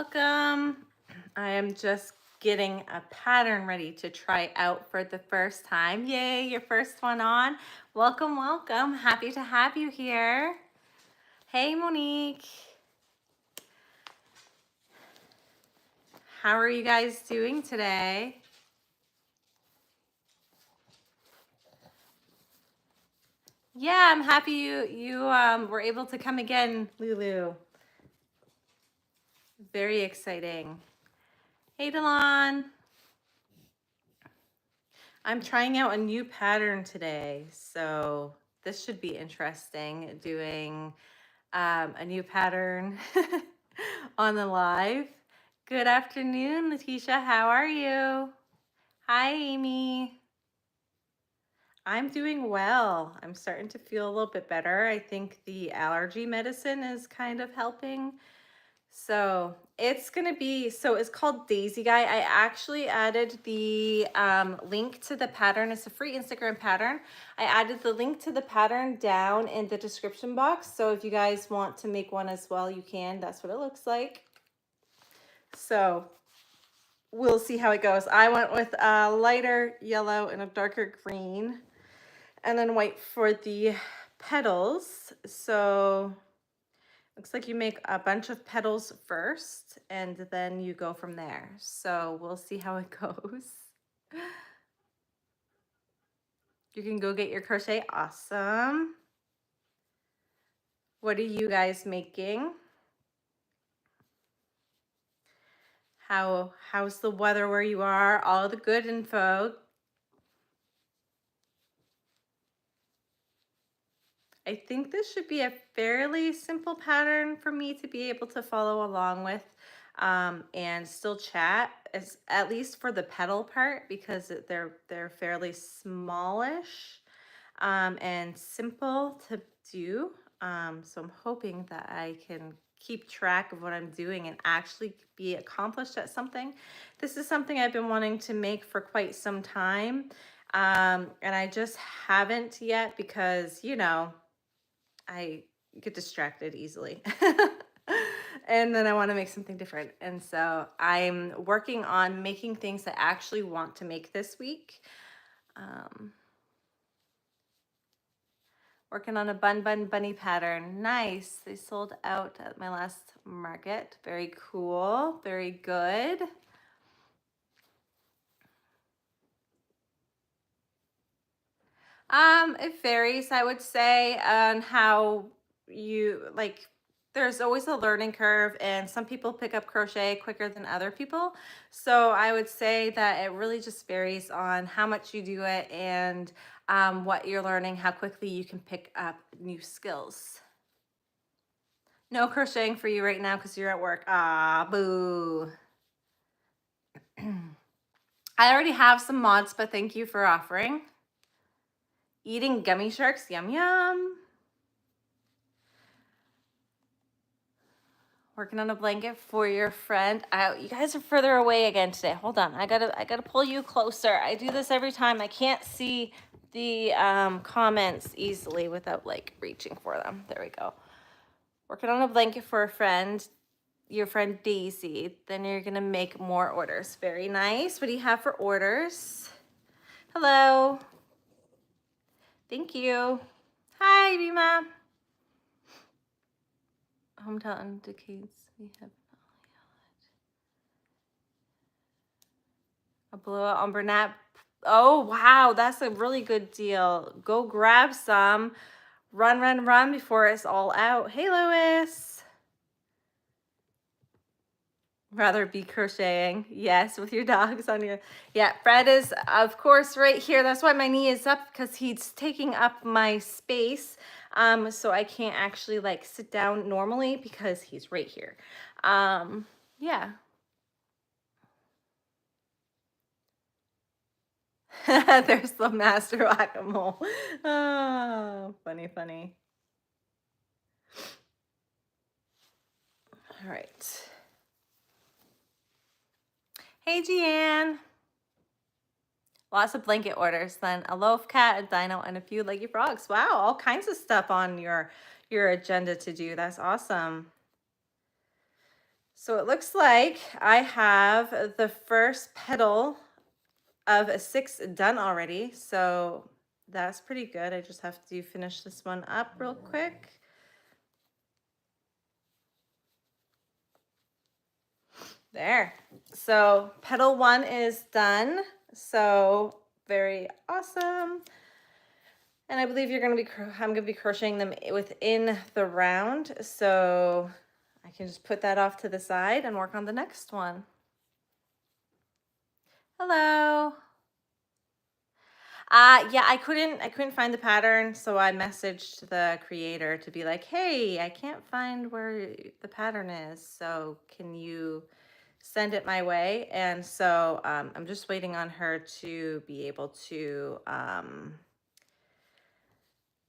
welcome. I am just getting a pattern ready to try out for the first time. Yay, your first one on. Welcome, welcome. Happy to have you here. Hey, Monique. How are you guys doing today? Yeah, I'm happy you were able to come again, Lulu. Very exciting. Hey, Delon. I'm trying out a new pattern today, so this should be interesting, doing a new pattern on the live. Good afternoon, Letitia. How are you? Hi, Amy. I'm doing well. I'm starting to feel a little bit better. I think the allergy medicine is kind of helping. So it's called Daisy Guy. I actually added the link to the pattern. It's a free Instagram pattern. I added the link to the pattern down in the description box. So if you guys want to make one as well, you can. That's what it looks like. So we'll see how it goes. I went with a lighter yellow and a darker green, and then white for the petals. So looks like you make a bunch of petals first, and then you go from there. So we'll see how it goes. You can go get your crochet. Awesome. What are you guys making? How's the weather where you are? All the good info. I think this should be a fairly simple pattern for me to be able to follow along with and still chat, at least for the petal part, because they're fairly smallish and simple to do. So I'm hoping that I can keep track of what I'm doing and actually be accomplished at something. This is something I've been wanting to make for quite some time. And I just haven't yet because, you know, I get distracted easily. And then I want to make something different. And so I'm working on making things I actually want to make this week. Working on a bun bunny pattern. Nice. They sold out at my last market. Very cool. Very good. It varies, I would say, on how you like. There's always a learning curve, and some people pick up crochet quicker than other people. So I would say that it really just varies on how much you do it and what you're learning, how quickly you can pick up new skills. No crocheting for you right now because you're at work. Ah, boo. I already have some mods, but thank you for offering. Eating gummy sharks, yum yum. Working on a blanket for your friend. You guys are further away again today. Hold on, I gotta pull you closer. I do this every time. I can't see the comments easily without like reaching for them. There we go. Working on a blanket for a friend, your friend Daisy. Then you're gonna make more orders. Very nice. What do you have for orders? Hello. Thank you. Hi, Rima. Hometown indicates we have a blowout on Bernat. Oh, wow. That's a really good deal. Go grab some. Run, run, run before it's all out. Hey, Lois. Rather be crocheting. Yes, with your dogs on your... Yeah, Fred is, of course, right here. That's why my knee is up, because he's taking up my space. So I can't actually like sit down normally because he's right here. Yeah. There's the master whack-a-mole. Oh, funny, funny. All right. Hey, Jeanne. Lots of blanket orders, then a loaf cat, a dino, and a few leggy frogs. Wow, all kinds of stuff on your agenda to do. That's awesome. So it looks like I have the first petal of a 6 done already. So that's pretty good. I just have to finish this one up real quick. There. So petal 1 is done. So very awesome. And I believe I'm going to be crocheting them within the round. So I can just put that off to the side and work on the next one. Hello. Yeah, I couldn't find the pattern, so I messaged the creator to be like, hey, I can't find where the pattern is. So can you send it my way? And so I'm just waiting on her to be able to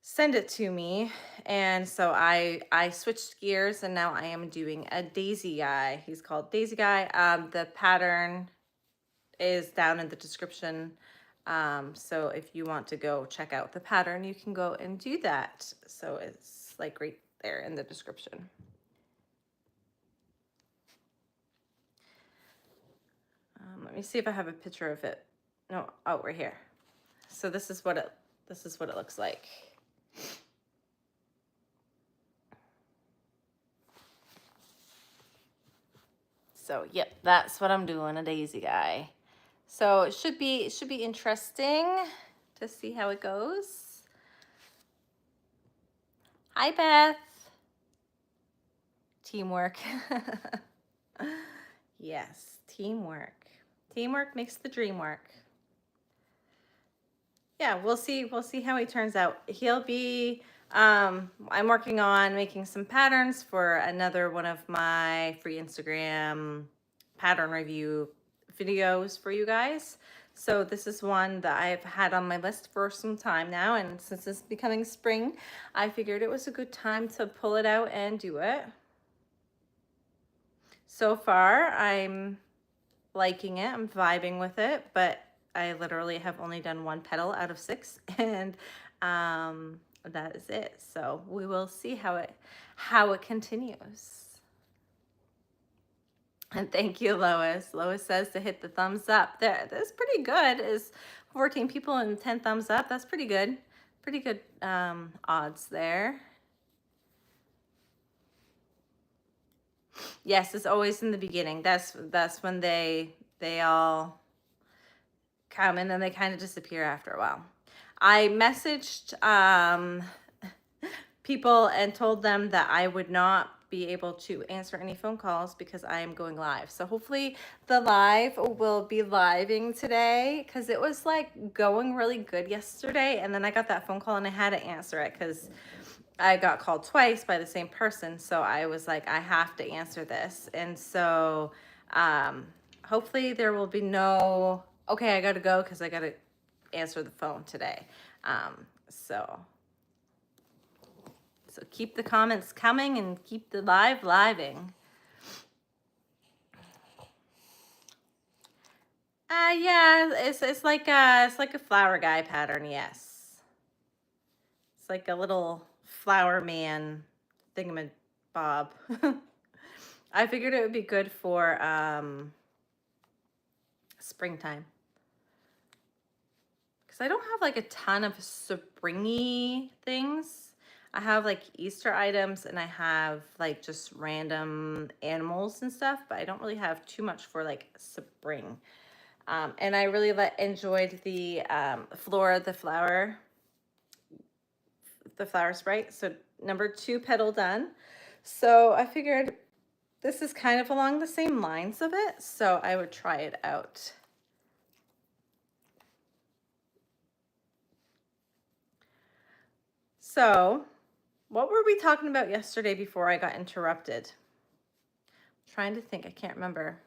send it to me. And so I switched gears and now I am doing a daisy guy. He's called Daisy Guy. The pattern is down in the description. So if you want to go check out the pattern, you can go and do that. So it's like right there in the description. Let me see if I have a picture of it. No, oh, right here. So this is what it looks like. So yep, that's what I'm doing, a daisy guy. So it should be interesting to see how it goes. Hi, Beth. Teamwork. Yes, teamwork. Teamwork makes the dream work. Yeah, we'll see how he turns out. He'll be I'm working on making some patterns for another one of my free Instagram pattern review videos for you guys. So this is one that I've had on my list for some time now, and since it's becoming spring, I figured it was a good time to pull it out and do it. So far, I'm liking it. I'm vibing with it, but I literally have only done 1 petal out of 6, and that is it. So we will see how it continues. And thank you, Lois. Lois says to hit the thumbs up. That's pretty good. Is 14 people and 10 thumbs up. That's pretty good. Pretty good odds there. Yes, it's always in the beginning. That's when they all come and then they kind of disappear after a while. I messaged people and told them that I would not be able to answer any phone calls because I am going live. So hopefully the live will be living today, because it was like going really good yesterday, and then I got that phone call and I had to answer it because I got called twice by the same person. So I was like, I have to answer this. And so hopefully there will be no, okay, I got to go because I got to answer the phone today. So keep the comments coming and keep the live living. Yeah, it's like a flower guy pattern. Yes, it's like a little flower man thingamabob. I figured it would be good for springtime, because I don't have like a ton of springy things. I have like Easter items and I have like just random animals and stuff, but I don't really have too much for like spring. And I really enjoyed the Flora, the flower sprite. So number 2 petal done. So I figured this is kind of along the same lines of it, so I would try it out. So what were we talking about yesterday before I got interrupted? I'm trying to think, I can't remember.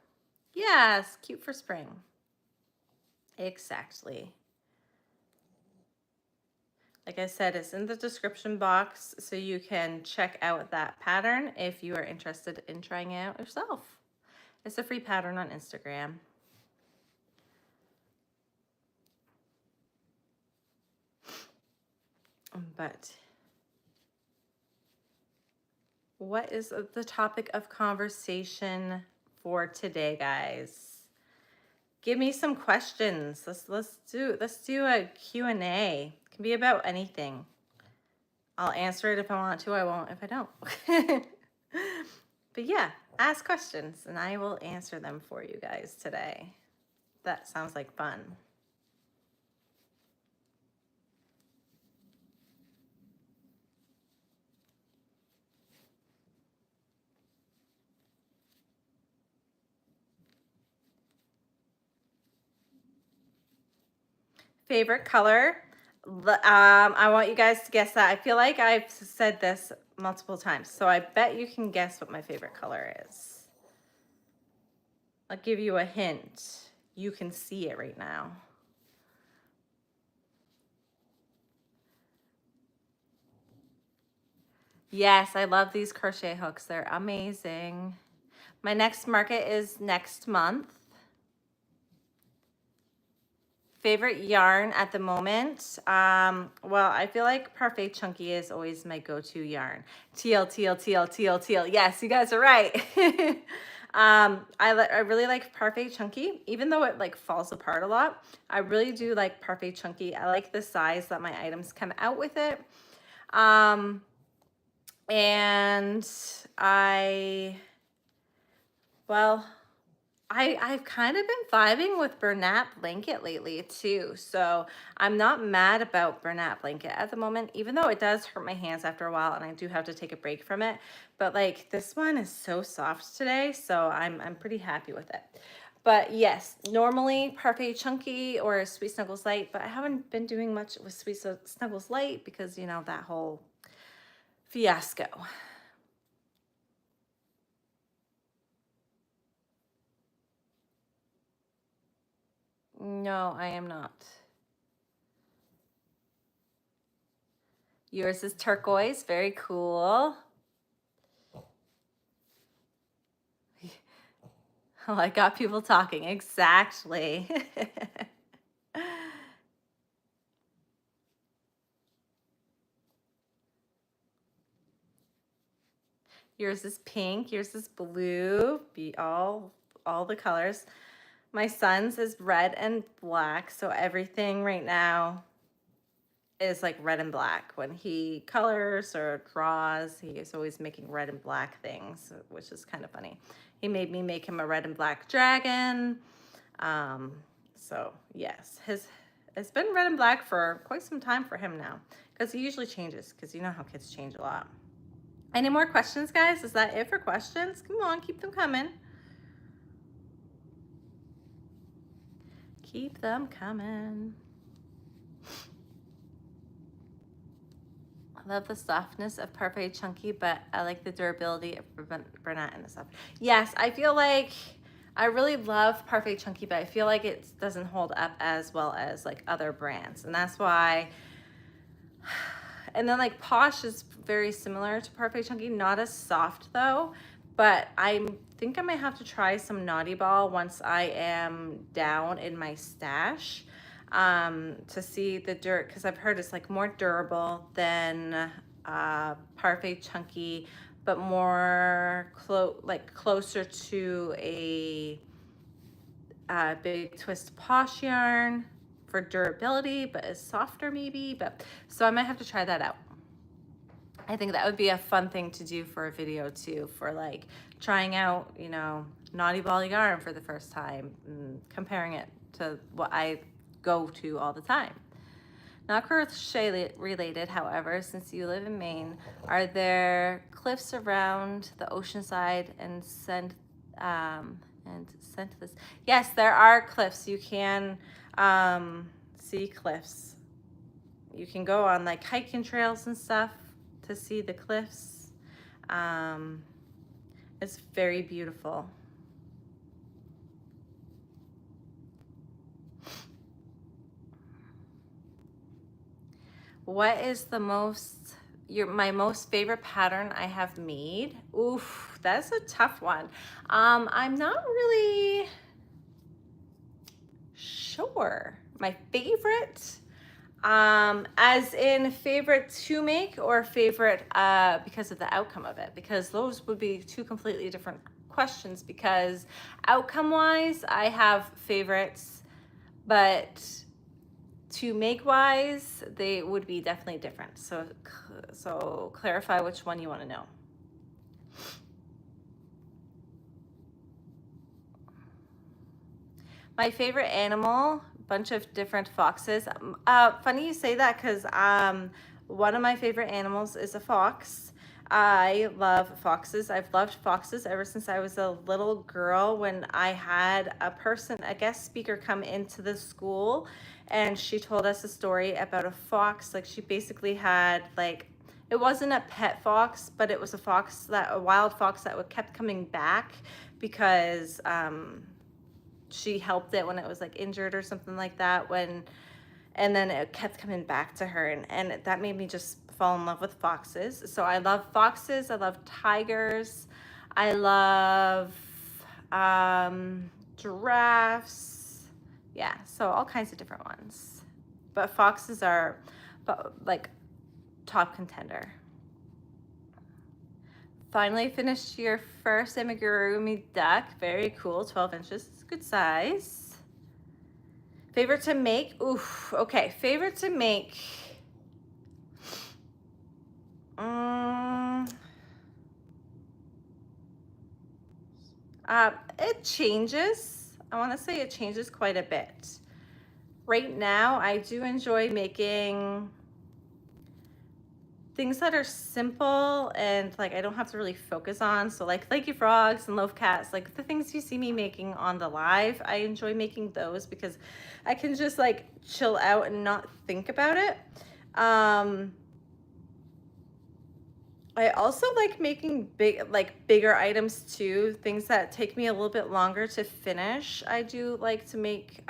Yes, cute for spring. Exactly. Like I said, it's in the description box, so you can check out that pattern if you are interested in trying it out yourself. It's a free pattern on Instagram. But what is the topic of conversation for today, guys? Give me some questions. Let's do a Q&A. It can be about anything. I'll answer it if I want to. I won't if I don't. But yeah, ask questions and I will answer them for you guys today. That sounds like fun. Favorite color? I want you guys to guess that. I feel like I've said this multiple times, so I bet you can guess what my favorite color is. I'll give you a hint. You can see it right now. Yes, I love these crochet hooks. They're amazing. My next market is next month. Favorite yarn at the moment? Well, I feel like Parfait Chunky is always my go-to yarn. Teal, teal, teal, teal, teal. Yes, you guys are right. I really like Parfait Chunky, even though it like falls apart a lot. I really do like Parfait Chunky. I like the size that my items come out with it. And I've kind of been vibing with Bernat Blanket lately too. So I'm not mad about Bernat Blanket at the moment, even though it does hurt my hands after a while and I do have to take a break from it. But like this one is so soft today, so I'm pretty happy with it. But yes, normally Parfait Chunky or Sweet Snuggles Light, but I haven't been doing much with Sweet Snuggles Light because, you know, that whole fiasco. No, I am not. Yours is turquoise, very cool. Oh, I got people talking, exactly. Yours is pink, yours is blue, be all the colors. My son's is red and black, so everything right now is like red and black. When he colors or draws, he is always making red and black things, which is kind of funny. He made me make him a red and black dragon. So yes, it's been red and black for quite some time for him now, because he usually changes, because you know how kids change a lot. Any more questions, guys? Is that it for questions? Come on, keep them coming. Keep them coming. I love the softness of Parfait Chunky, but I like the durability of Bernat and the soft. Yes, I feel like I really love Parfait Chunky, but I feel like it doesn't hold up as well as like other brands, and that's why. And then like Posh is very similar to Parfait Chunky, not as soft though, but I think I might have to try some Naughty Ball once I am down in my stash to see the dirt, because I've heard it's like more durable than Parfait Chunky, but more closer to a Big Twist Posh yarn for durability, but is softer maybe. But so I might have to try that out. I think that would be a fun thing to do for a video too, for like trying out, you know, Naughty Ball yarn for the first time and comparing it to what I go to all the time. Not crochet related, however, since you live in Maine, are there cliffs around the ocean side and send this? Yes, there are cliffs. You can see cliffs. You can go on like hiking trails and stuff to see the cliffs. It's very beautiful. What is the my most favorite pattern I have made? Oof, that's a tough one. I'm not really sure. My favorite, As in favorite to make or favorite because of the outcome of it? Because those would be two completely different questions, because outcome wise, I have favorites, but to make wise, they would be definitely different. So clarify which one you want to know. My favorite animal, bunch of different foxes. Funny you say that, because one of my favorite animals is a fox. I love foxes. I've loved foxes ever since I was a little girl, when I had a guest speaker, come into the school, and she told us a story about a fox. Like, she basically had, like, it wasn't a pet fox, but it was a wild fox that kept coming back because she helped it when it was like injured or something like that, and then it kept coming back to her, and that made me just fall in love with foxes. So I love foxes, I love tigers, I love giraffes, yeah, so all kinds of different ones, but foxes are like top contender. Finally finished your first amigurumi duck. Very cool, 12 inches, it's a good size. Favorite to make? Oof, okay, favorite to make. It changes. I want to say it changes quite a bit. Right now, I do enjoy making things that are simple and like I don't have to really focus on. So like flaky frogs and loaf cats, like the things you see me making on the live, I enjoy making those because I can just like chill out and not think about it. I also like making bigger items too, things that take me a little bit longer to finish. I do like to make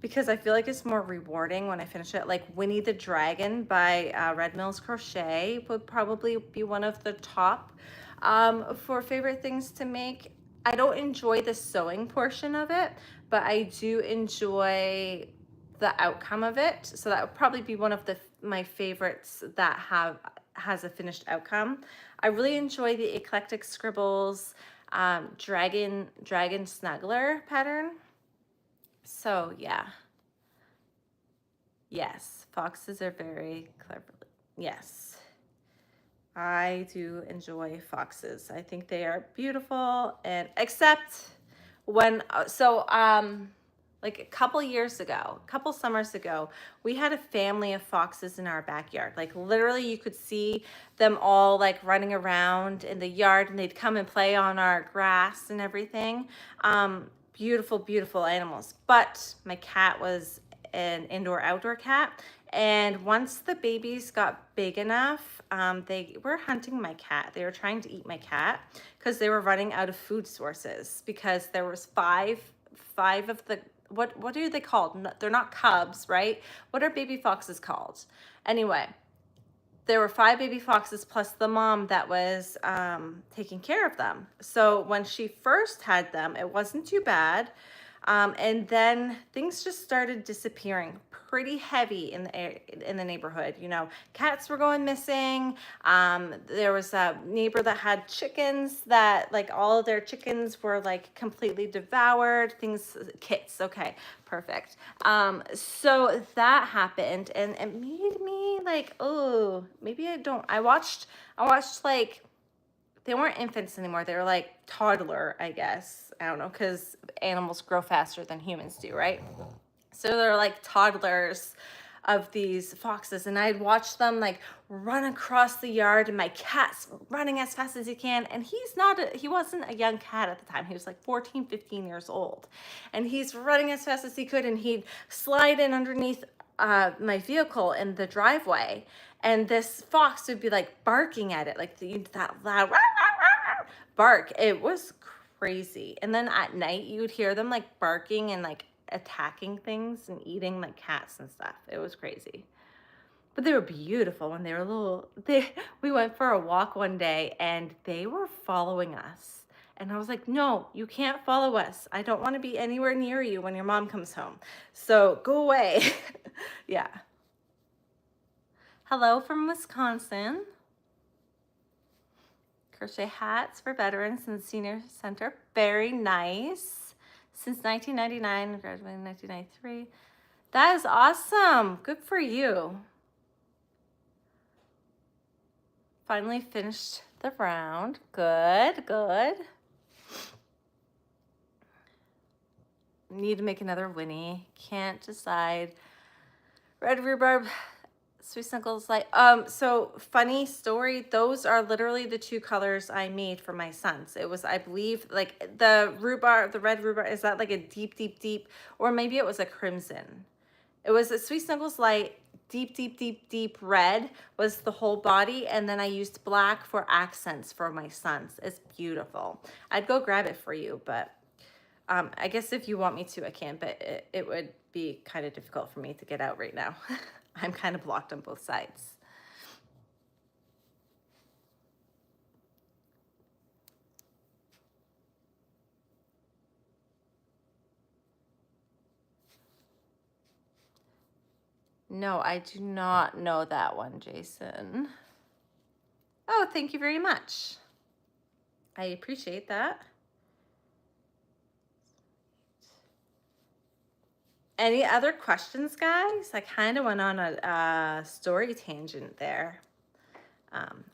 because I feel like it's more rewarding when I finish it. Like Winnie the Dragon by Red Mills Crochet would probably be one of the top for favorite things to make. I don't enjoy the sewing portion of it, but I do enjoy the outcome of it. So that would probably be one of my favorites that has a finished outcome. I really enjoy the Eclectic Scribbles dragon snuggler pattern. So yeah, yes, foxes are very clever. Yes, I do enjoy foxes. I think they are beautiful, and except when like a couple summers ago, we had a family of foxes in our backyard. Like literally you could see them all like running around in the yard, and they'd come and play on our grass and everything. Beautiful, beautiful animals. But my cat was an indoor-outdoor cat. And once the babies got big enough, they were hunting my cat. They were trying to eat my cat because they were running out of food sources, because there was five of the, what are they called? They're not cubs, right? What are baby foxes called? Anyway, there were 5 baby foxes plus the mom that was taking care of them. So when she first had them, it wasn't too bad. And then things just started disappearing pretty heavy in the neighborhood. You know, cats were going missing. There was a neighbor that had chickens that like all of their chickens were like completely devoured. Kits, okay, perfect. So that happened, and it made me like, oh, maybe I watched like, they weren't infants anymore. They were like toddler, I guess. I don't know, because animals grow faster than humans do, right? So they're like toddlers of these foxes, and I'd watch them like run across the yard, and my cat's running as fast as he can, and he wasn't a young cat at the time. He was like 14, 15 years old, and he's running as fast as he could, and he'd slide in underneath my vehicle in the driveway, and this fox would be like barking at it, like that loud bark. It was crazy. And then at night you would hear them like barking and like attacking things and eating like cats and stuff. It was crazy. But they were beautiful when they were little. We went for a walk one day and they were following us. And I was like, no, you can't follow us. I don't want to be anywhere near you when your mom comes home. So go away. Yeah. Hello from Wisconsin. Crochet hats for veterans in the senior center. Very nice. Since 1999, graduated in 1993. That is awesome. Good for you. Finally finished the round. Good, good. Need to make another Winnie. Can't decide. Red rhubarb, sweet snuggles light. So funny story. Those are literally the two colors I made for my sons. It was, I believe, like the rhubarb, the red rhubarb. Is that like a deep, deep, deep, or maybe it was a crimson? It was a sweet snuggles light. Deep, deep, deep, deep red was the whole body, and then I used black for accents for my sons. It's beautiful. I'd go grab it for you, but I guess if you want me to, I can, but it would be kind of difficult for me to get out right now. I'm kind of blocked on both sides. No, I do not know that one, Jason. Oh, thank you very much. I appreciate that. Any other questions, guys? I kind of went on a story tangent there.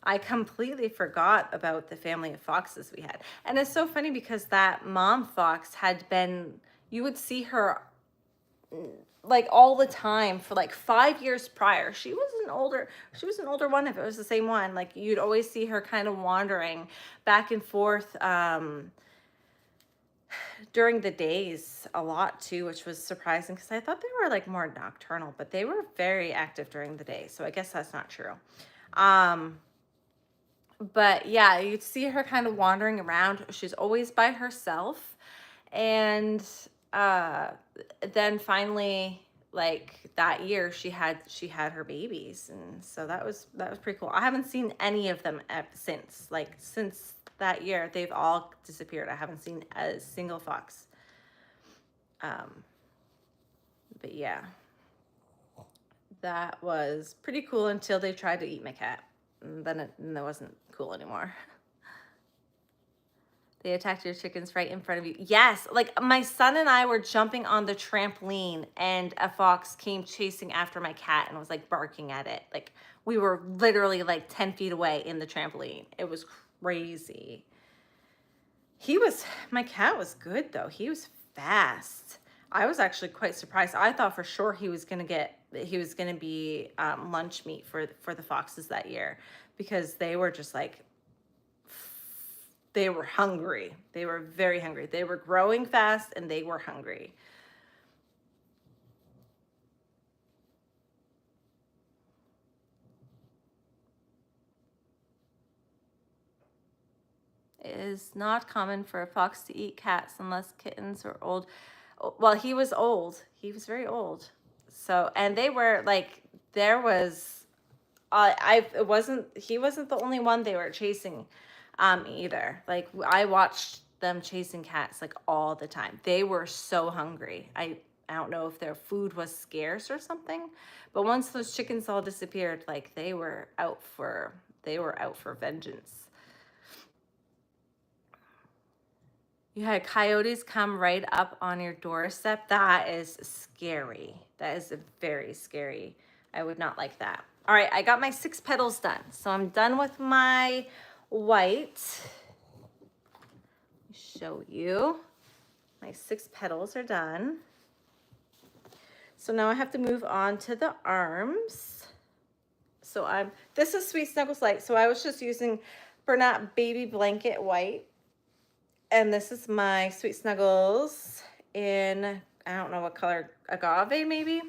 I completely forgot about the family of foxes we had. And it's so funny because that mom fox had been, you would see her like all the time for like 5 years prior. She was an older one, if it was the same one. Like you'd always see her kind of wandering back and forth during the days a lot too, which was surprising because I thought they were like more nocturnal, but they were very active during the day. So I guess that's not true. But yeah, you'd see her kind of wandering around. She's always by herself. And then finally, like that year, she had her babies, and so that was pretty cool. I haven't seen any of them since. Like since that year, they've all disappeared. I haven't seen a single fox. But yeah, that was pretty cool until they tried to eat my cat, and then it wasn't cool anymore. They attacked your chickens right in front of you. Yes, like my son and I were jumping on the trampoline and a fox came chasing after my cat and was like barking at it. Like we were literally like 10 feet away in the trampoline. It was crazy. My cat was good though. He was fast. I was actually quite surprised. I thought for sure he was gonna be lunch meat for the foxes that year because they were just like, they were hungry. They were very hungry. They were growing fast and they were hungry. It is not common for a fox to eat cats unless kittens are old. Well, he was old. He was very old. So, and they were like, there was, he wasn't the only one they were chasing either. Like I watched them chasing cats like all the time. They were so hungry. I don't know if their food was scarce or something, but once those chickens all disappeared, like they were out for vengeance. You had coyotes come right up on your doorstep. That is scary. That is very scary. I would not like that. All right, I got my 6 petals done. So I'm done with my white. Show you. My 6 petals are done. So now I have to move on to the arms. So this is Sweet Snuggles Light. So I was just using Bernat Baby Blanket White. And this is my Sweet Snuggles in, I don't know what color, agave maybe?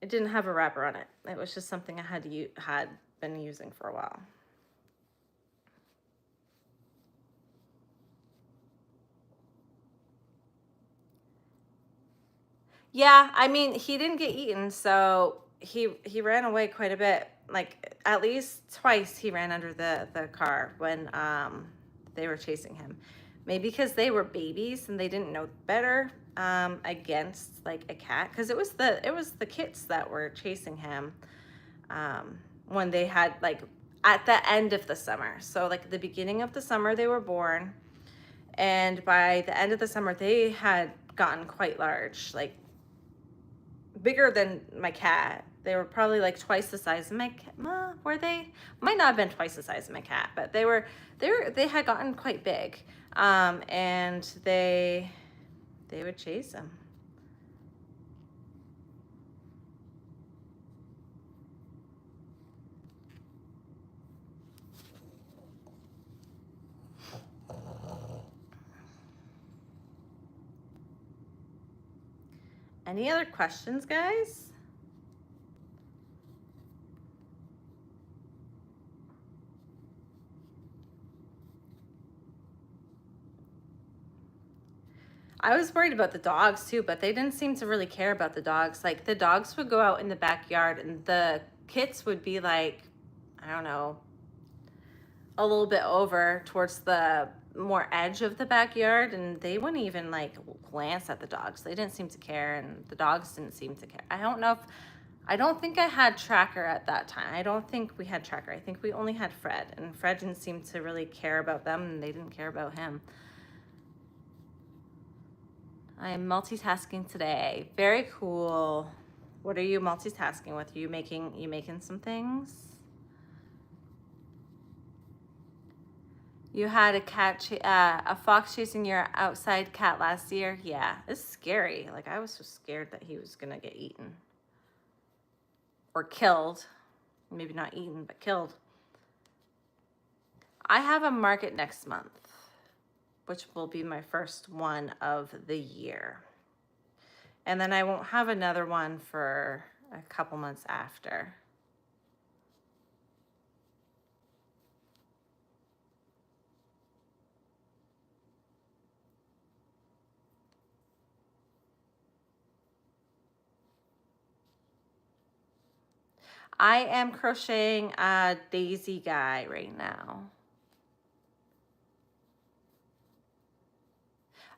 It didn't have a wrapper on it. It was just something I had been using for a while. Yeah, I mean, he didn't get eaten, so he ran away quite a bit. Like at least twice he ran under the car when they were chasing him. Maybe because they were babies and they didn't know better, against like a cat, because it was the kits that were chasing him when they had like at the end of the summer. So like the beginning of the summer they were born, and by the end of the summer they had gotten quite large, like bigger than my cat. They were probably like twice the size of my cat. Were they? Might not have been twice the size of my cat, but they had gotten quite big. And they would chase him. Any other questions, guys? I was worried about the dogs too, but they didn't seem to really care about the dogs. Like the dogs would go out in the backyard and the kits would be like, I don't know, a little bit over towards the more edge of the backyard, and they wouldn't even like glance at the dogs. They didn't seem to care, and the dogs didn't seem to care. I don't think I had Tracker at that time. I don't think we had Tracker. I think we only had Fred, and Fred didn't seem to really care about them, and they didn't care about him. I am multitasking today. Very cool. What are you multitasking with? You making some things? You had a fox chasing your outside cat last year? Yeah, it's scary. Like I was so scared that he was gonna get eaten. Or killed. Maybe not eaten, but killed. I have a market next month, which will be my first one of the year. And then I won't have another one for a couple months after. I am crocheting a daisy guy right now.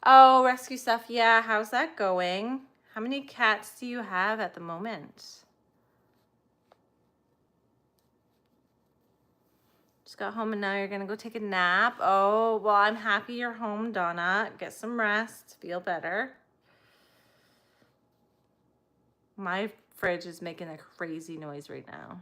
Oh, rescue stuff. Yeah, how's that going? How many cats do you have at the moment? Just got home and now you're gonna go take a nap. Oh, well, I'm happy you're home, Donna. Get some rest, feel better. My fridge is making a crazy noise right now.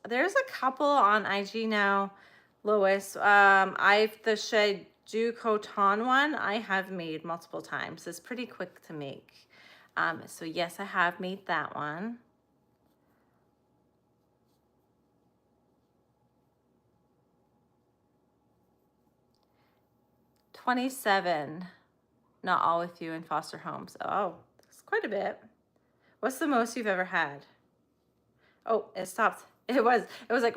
There's a couple on IG now, Lois. The Shed Du Coton one I have made multiple times. It's pretty quick to make. So yes, I have made that one. $27, not all with you in foster homes. Oh, that's quite a bit. What's the most you've ever had? Oh, it stopped. It was like,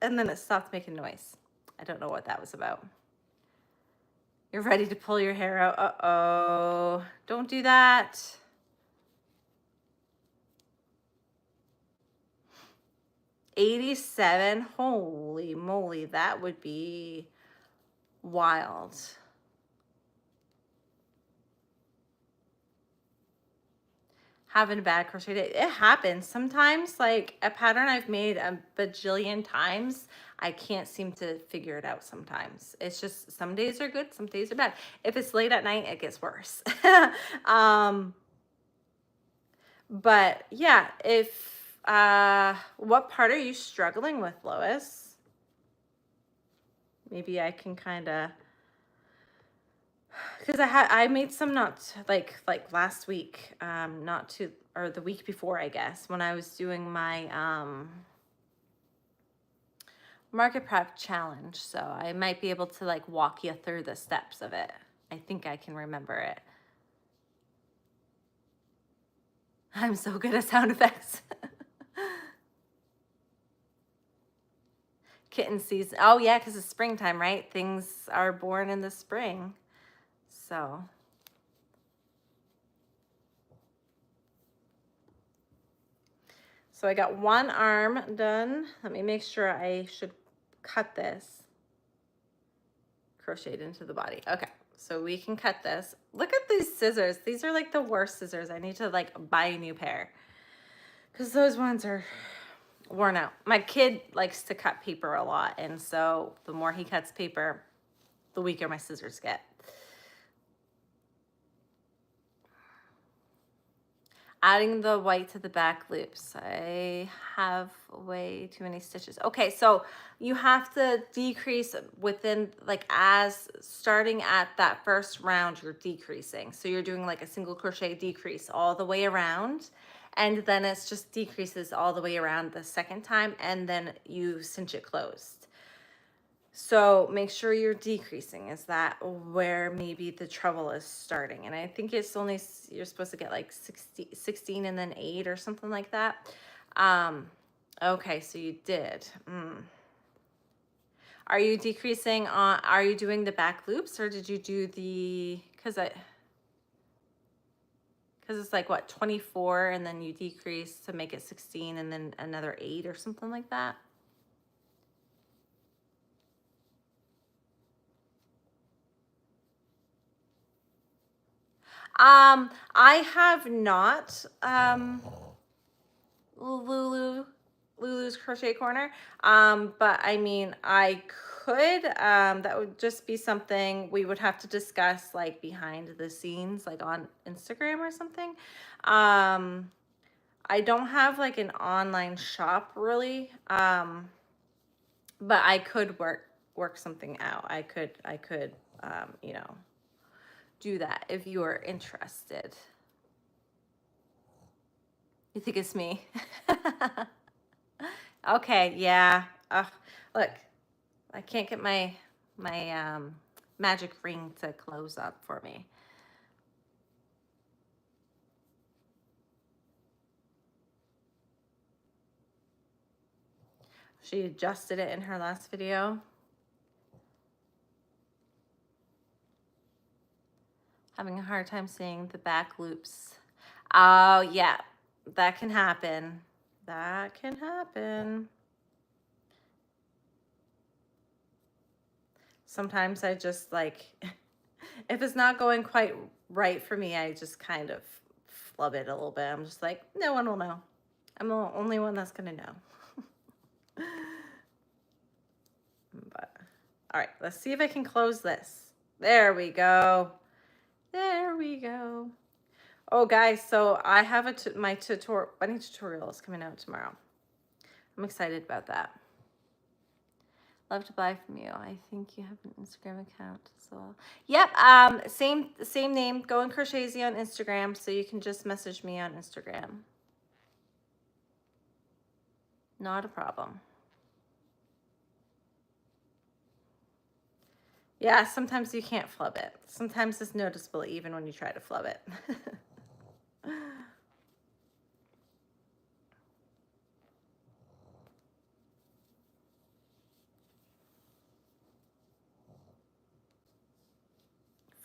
and then it stopped making noise. I don't know what that was about. You're ready to pull your hair out. Uh-oh. Don't do that. $87. Holy moly, that would be wild. Having a bad crochet day. It happens. Sometimes, like a pattern I've made a bajillion times, I can't seem to figure it out sometimes. It's just some days are good, some days are bad. If it's late at night, it gets worse. But yeah, what part are you struggling with, Lois? Maybe I can kind of, because I made some not like last week, or the week before, I guess, when I was doing my market prep challenge. So I might be able to like walk you through the steps of it. I think I can remember it. I'm so good at sound effects. Kitten season. Oh yeah, because it's springtime, right? Things are born in the spring. So So I got one arm done. Let me make sure I should cut this. Crocheted into the body. Okay, so we can cut this. Look at these scissors. These are like the worst scissors. I need to like buy a new pair because those ones are worn out. My kid likes to cut paper a lot, and so the more he cuts paper, the weaker my scissors get. Adding the white to the back loops. I have way too many stitches. Okay, so you have to decrease within, like, as starting at that first round, you're decreasing. So you're doing like a single crochet decrease all the way around, and then it's just decreases all the way around the second time, and then you cinch it closed. So make sure you're decreasing. Is that where maybe the trouble is starting? And I think it's only, you're supposed to get like 16 and then 8 or something like that. Okay, so you did. Are you decreasing on, are you doing the back loops, or did you do the, because it's like what, 24 and then you decrease to make it 16 and then another 8 or something like that? I have not Lulu's Crochet Corner, but I mean, I could, that would just be something we would have to discuss like behind the scenes, like on Instagram or something. I don't have like an online shop really, but I could work something out. I could, you know, do that if you are interested. You think it's me? Okay, yeah. Look, I can't get my magic ring to close up for me. She adjusted it in her last video. Having a hard time seeing the back loops. Oh, yeah, that can happen. That can happen. Sometimes I just like, if it's not going quite right for me, I just kind of flub it a little bit. I'm just like, no one will know. I'm the only one that's gonna know. But, all right, let's see if I can close this. There we go. There we go. Oh, guys, so I have my bunny tutorial is coming out tomorrow. I'm excited about that. Love to buy from you. I think you have an Instagram account as well. Yep, same name. Go and Crochetzy on Instagram, so you can just message me on Instagram. Not a problem. Yeah, sometimes you can't flub it. Sometimes it's noticeable even when you try to flub it.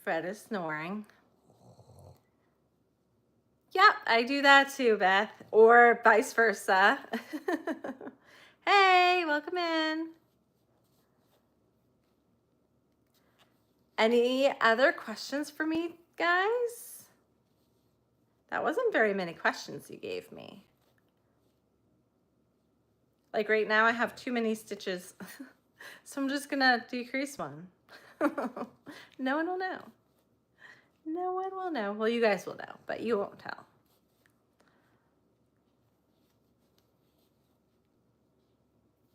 Fred is snoring. Yep, I do that too, Beth, or vice versa. Hey, welcome in. Any other questions for me, guys? That wasn't very many questions you gave me. Like right now I have too many stitches, so I'm just gonna decrease one. No one will know. No one will know. Well, you guys will know, but you won't tell.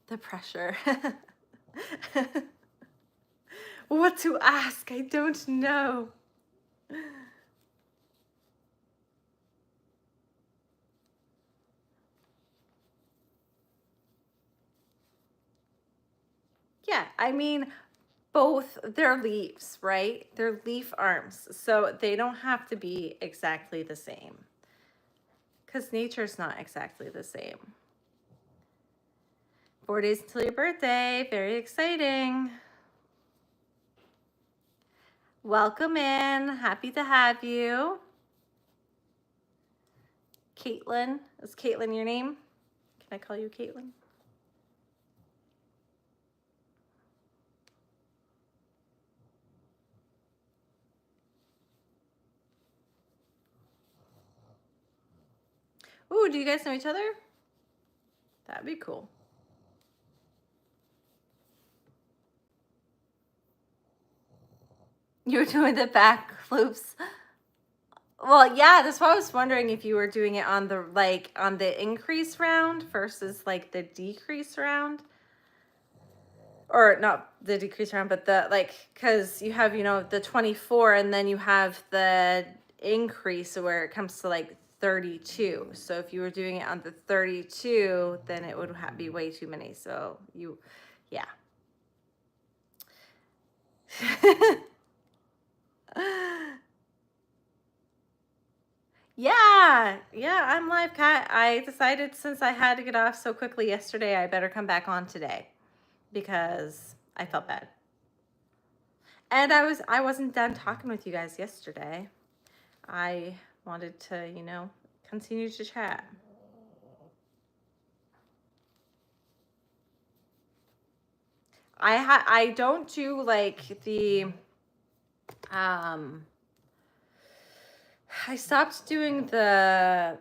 The pressure. What to ask? I don't know. Yeah, I mean, both they're leaves, right? They're leaf arms, so they don't have to be exactly the same because nature's not exactly the same. 4 days until your birthday. Very exciting. Welcome in. Happy to have you. Caitlin. Is Caitlin your name? Can I call you Caitlin? Ooh, do you guys know each other? That'd be cool. You were doing the back loops. Well, yeah, that's why I was wondering if you were doing it on the on the increase round versus like the decrease round. Or not the decrease round, but the because you have, you know, the 24 and then you have the increase where it comes to like 32. So if you were doing it on the 32, then it would be way too many. So you, yeah. Yeah, I'm live, Kat. I decided since I had to get off so quickly yesterday, I better come back on today because I felt bad. And I wasn't done talking with you guys yesterday. I wanted to, you know, continue to chat. I don't do like the I stopped doing the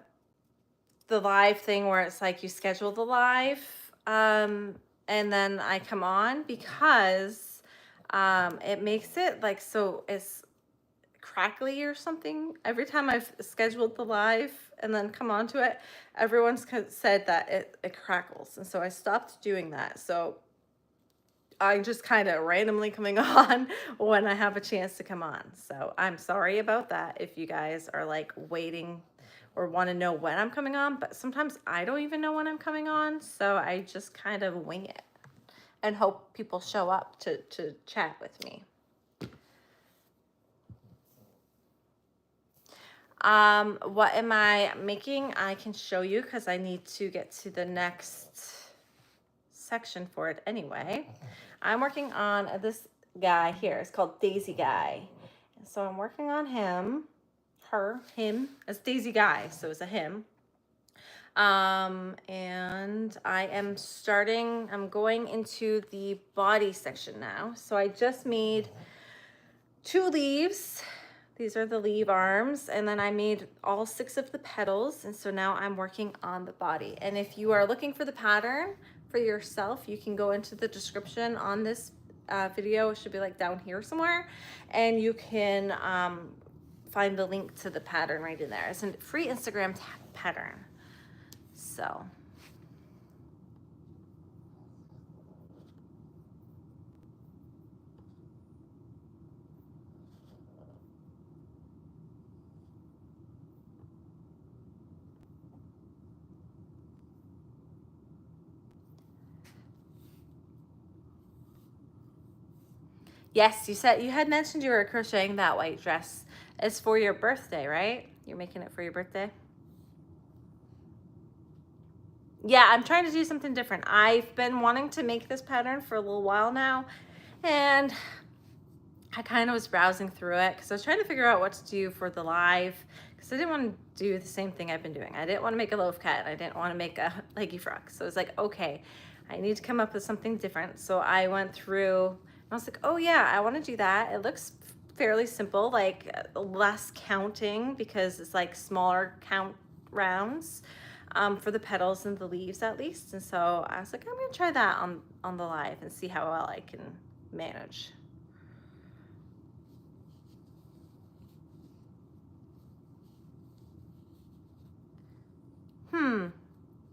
live thing where it's like you schedule the live and then I come on because it makes it like so it's crackly or something. Every time I've scheduled the live and then come onto it, everyone's said that it crackles, and so I stopped doing that. So I'm just kind of randomly coming on when I have a chance to come on. So I'm sorry about that if you guys are like waiting or want to know when I'm coming on, but sometimes I don't even know when I'm coming on, so I just kind of wing it and hope people show up to chat with me. What am I making? I can show you because I need to get to the next section for it anyway. I'm working on this guy here. It's called Daisy Guy. And so I'm working on him. It's Daisy Guy, so it's a him. And I'm going into the body section now. So I just made 2 leaves. These are the leaf arms, and then I made all 6 of the petals, and so now I'm working on the body. And if you are looking for the pattern for yourself, you can go into the description on this video. It should be like down here somewhere, and you can find the link to the pattern right in there. It's a free Instagram pattern. So yes, you had mentioned you were crocheting that white dress. It's for your birthday, right? You're making it for your birthday? Yeah, I'm trying to do something different. I've been wanting to make this pattern for a little while now, and I kind of was browsing through it because I was trying to figure out what to do for the live, because I didn't want to do the same thing I've been doing. I didn't want to make a loaf cat. I didn't want to make a leggy frock. So I was like, okay, I need to come up with something different. So I went through and I was like, oh yeah, I want to do that. It looks fairly simple, like less counting because it's like smaller count rounds for the petals and the leaves at least. And so I was like, I'm gonna try that on the live and see how well I can manage.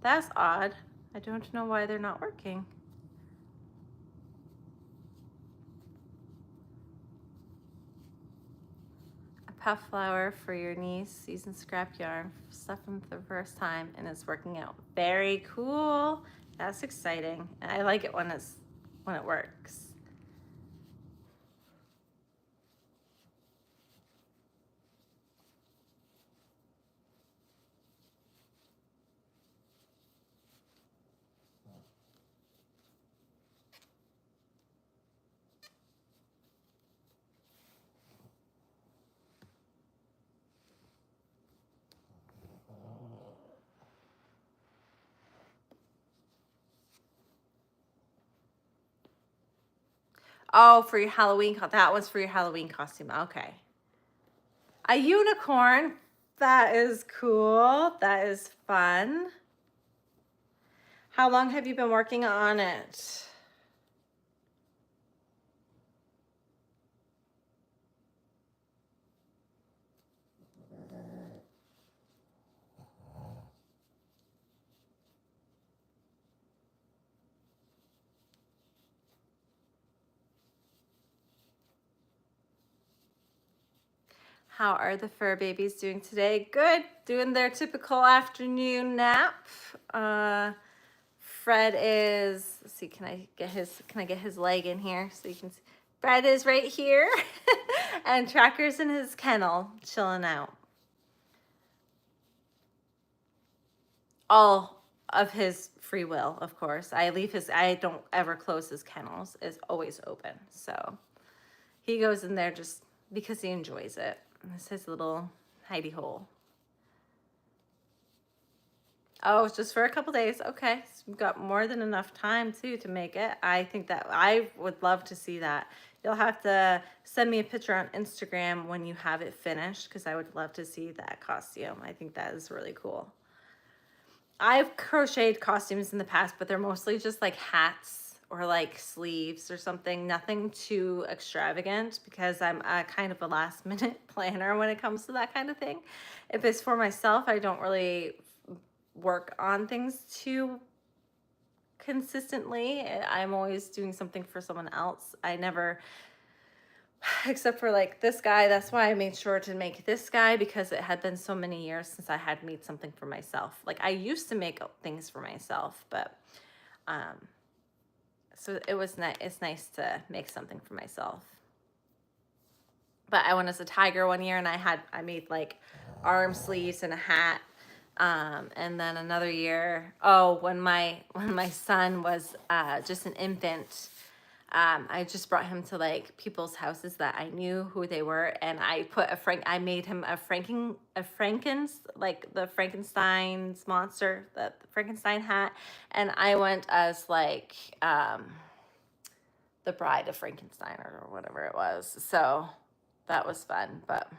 That's odd. I don't know why they're not working. A puff flower for your niece using scrap yarn, stuff them for the first time, and it's working out. Very cool. That's exciting. I like it when it works. Oh, for your Halloween, that was for your Halloween costume. Okay. A unicorn. That is cool. That is fun. How long have you been working on it? How are the fur babies doing today? Good, doing their typical afternoon nap. Fred is, let's see, can I get his leg in here so you can see? Fred is right here and Tracker's in his kennel chilling out. All of his free will, of course. I don't ever close his kennels. It's always open. So he goes in there just because he enjoys it. It's his little hidey hole. Oh, it's just for a couple days. Okay. So we've got more than enough time too to make it. I think that I would love to see that. You'll have to send me a picture on Instagram when you have it finished because I would love to see that costume. I think that is really cool. I've crocheted costumes in the past, but they're mostly just like hats or like sleeves or something. Nothing too extravagant because I'm a kind of a last minute planner when it comes to that kind of thing. If it's for myself, I don't really work on things too consistently. I'm always doing something for someone else. I never, except for like this guy, that's why I made sure to make this guy because it had been so many years since I had made something for myself. Like I used to make things for myself, but so it was nice. It's nice to make something for myself. But I went as a tiger one year and I made like arm sleeves and a hat. And then another year, when my son was just an infant, I just brought him to like people's houses that I knew who they were, and I made him like the Frankenstein's monster, the Frankenstein hat, and I went as like the Bride of Frankenstein or whatever it was. So that was fun, but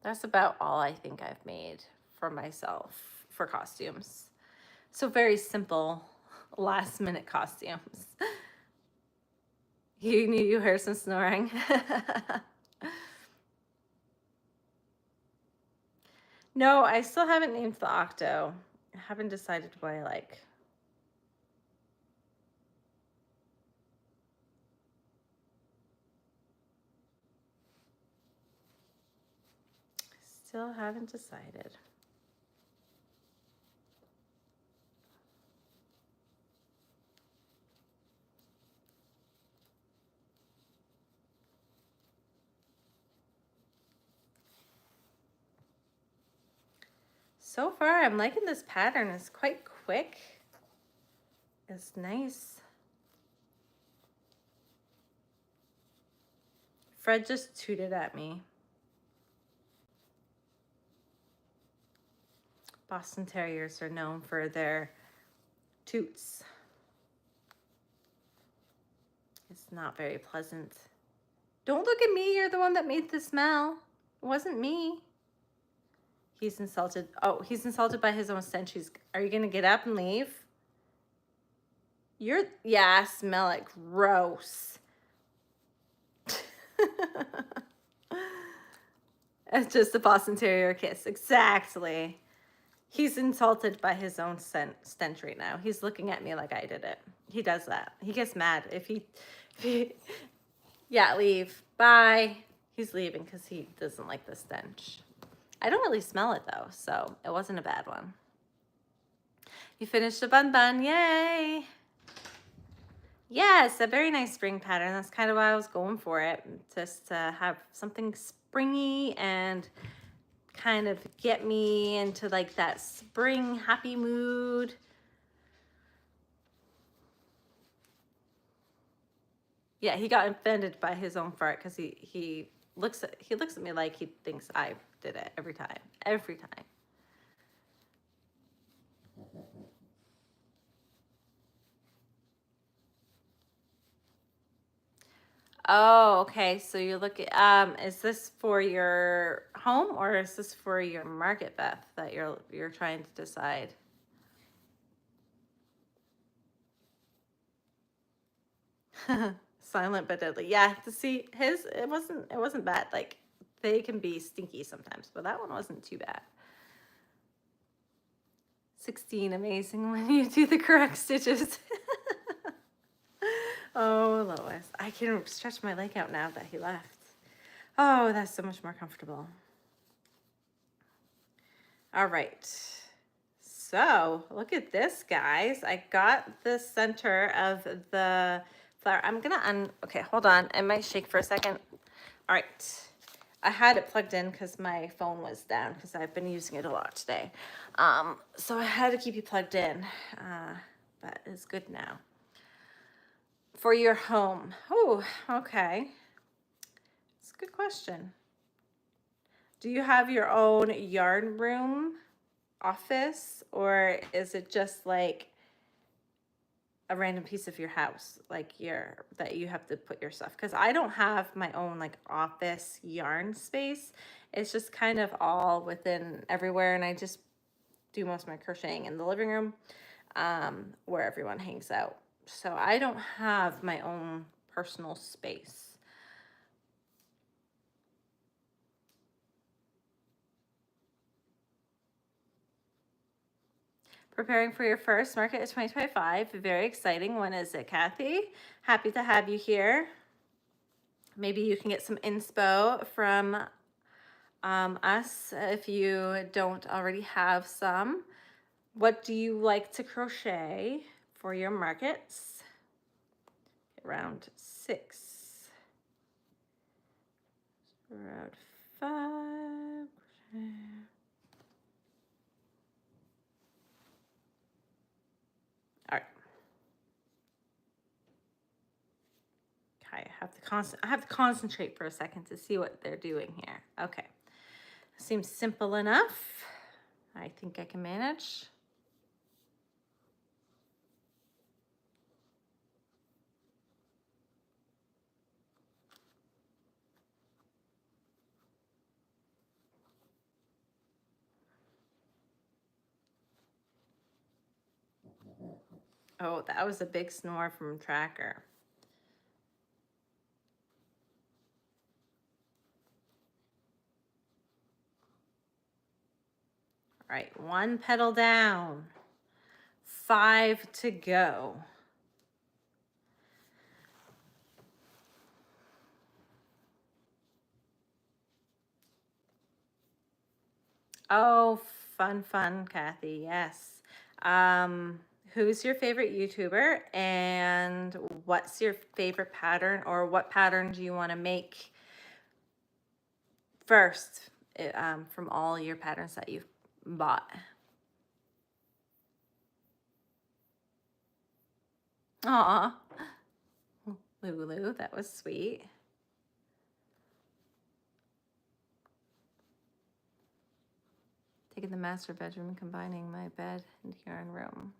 that's about all I think I've made for myself for costumes. So very simple, last minute costumes. You heard some snoring. No, I still haven't named the octo. I haven't decided what I like. Still haven't decided. So far, I'm liking this pattern. It's quite quick. It's nice. Fred just tooted at me. Boston Terriers are known for their toots. It's not very pleasant. Don't look at me. You're the one that made the smell. It wasn't me. He's insulted. Oh, he's insulted by his own stench. Are you going to get up and leave? Yeah, I smell it. Gross. It's just a Boston Terrier kiss. Exactly. He's insulted by his own stench right now. He's looking at me like I did it. He does that. He gets mad if he yeah, leave. Bye. He's leaving because he doesn't like the stench. I don't really smell it though, so it wasn't a bad one. You finished a bun bun. Yay. Yes, a very nice spring pattern. That's kind of why I was going for it. Just to have something springy and kind of get me into like that spring happy mood. Yeah, he got offended by his own fart because he looks at me like he thinks I did it every time. Every time. Oh, okay. So you're looking, is this for your home or is this for your market, Beth, that you're trying to decide? Silent but deadly. Yeah, to see his, it wasn't bad. Like they can be stinky sometimes, but that one wasn't too bad. 16, amazing when you do the correct stitches. Oh, Lois, I can stretch my leg out now that he left. Oh, that's so much more comfortable. All right. So look at this, guys. I got the center of the flower. I'm gonna okay, hold on. It might shake for a second. All right. I had it plugged in because my phone was down because I've been using it a lot today. So I had to keep you plugged in. But it's good now. For your home. Oh, okay. It's a good question. Do you have your own yarn room, office, or is it just like a random piece of your house, like that you have to put your stuff? Because I don't have my own like office yarn space. It's just kind of all within everywhere, and I just do most of my crocheting in the living room, where everyone hangs out. So I don't have my own personal space. Preparing for your first market of 2025. Very exciting. When is it, Kathy? Happy to have you here. Maybe you can get some inspo from us if you don't already have some. What do you like to crochet for your markets? Round 6. Round 5. All right. Okay, I have to concentrate for a second to see what they're doing here. Okay. Seems simple enough. I think I can manage. Oh, that was a big snore from Tracker. All right, 1 petal down. 5 to go. Oh, fun, Kathy. Yes. Who's your favorite YouTuber and what's your favorite pattern, or what pattern do you want to make first, from all your patterns that you've bought? Aw, Lulu, that was sweet. Taking the master bedroom and combining my bed and yarn room.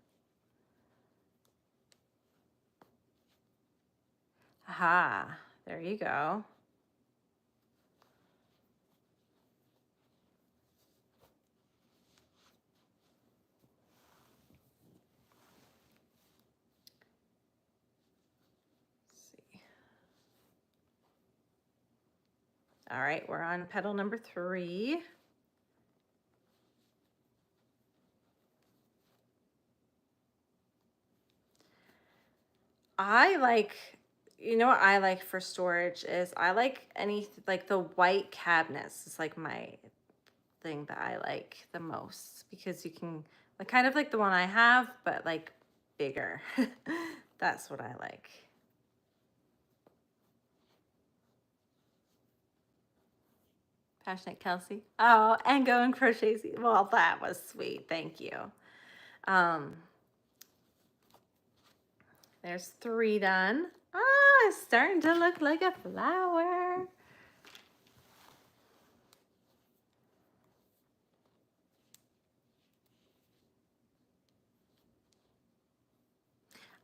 Aha, there you go. Let's see. All right, we're on petal number 3. I like, you know what I like for storage is I like like the white cabinets is like my thing that I like the most, because you can, like, kind of like the one I have, but like bigger. That's what I like. Passionate Kelsey. Oh, and go and crochet. Well, that was sweet. Thank you. Um, there's 3 done. Ah, it's starting to look like a flower.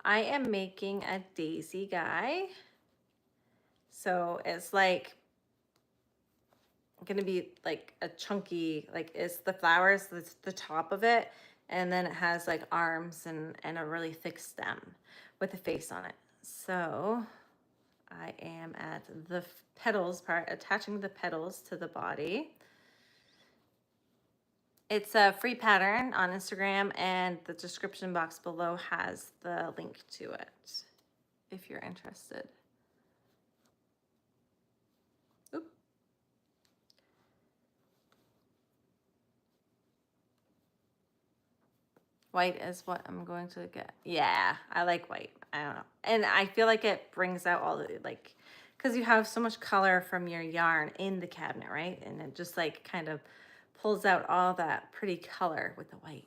I am making a daisy guy. So it's like gonna be like a chunky, like it's the flowers, that's the top of it, and then it has like arms and a really thick stem with a face on it. So I am at the petals part, attaching the petals to the body. It's a free pattern on Instagram, and the description box below has the link to it if you're interested. Oop. White is what I'm going to get. Yeah, I like white. I don't know. And I feel like it brings out all the, like, because you have so much color from your yarn in the cabinet, right? And it just like kind of pulls out all that pretty color with the white.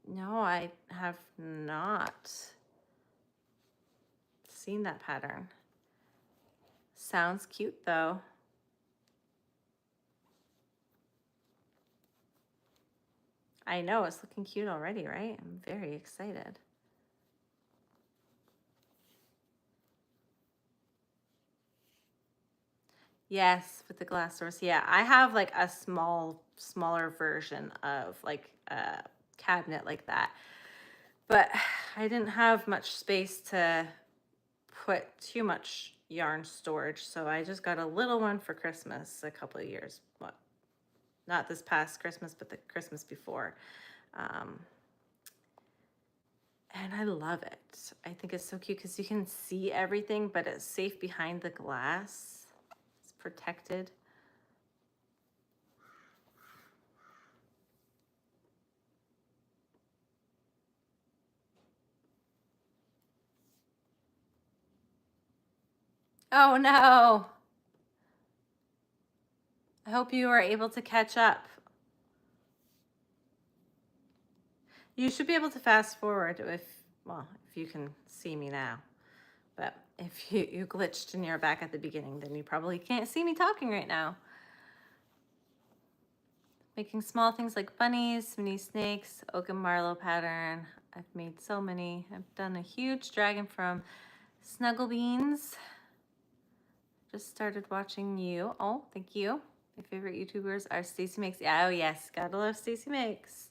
No, I have not seen that pattern. Sounds cute though. I know, it's looking cute already, right? I'm very excited. Yes, with the glass doors. Yeah, I have like a smaller version of like a cabinet like that. But I didn't have much space to put too much yarn storage, so I just got a little one for Christmas a couple of years. What? Not this past Christmas, but the Christmas before. And I love it. I think it's so cute because you can see everything, but it's safe behind the glass. It's protected. Oh no. I hope you are able to catch up. You should be able to fast forward if you can see me now. But if you glitched and you're back at the beginning, then you probably can't see me talking right now. Making small things like bunnies, mini snakes, oak and marlow pattern. I've made so many. I've done a huge dragon from Snuggle Beans. Just started watching you. Oh, thank you. My favorite YouTubers are Stacy Makes. Oh yes, gotta love Stacy Makes.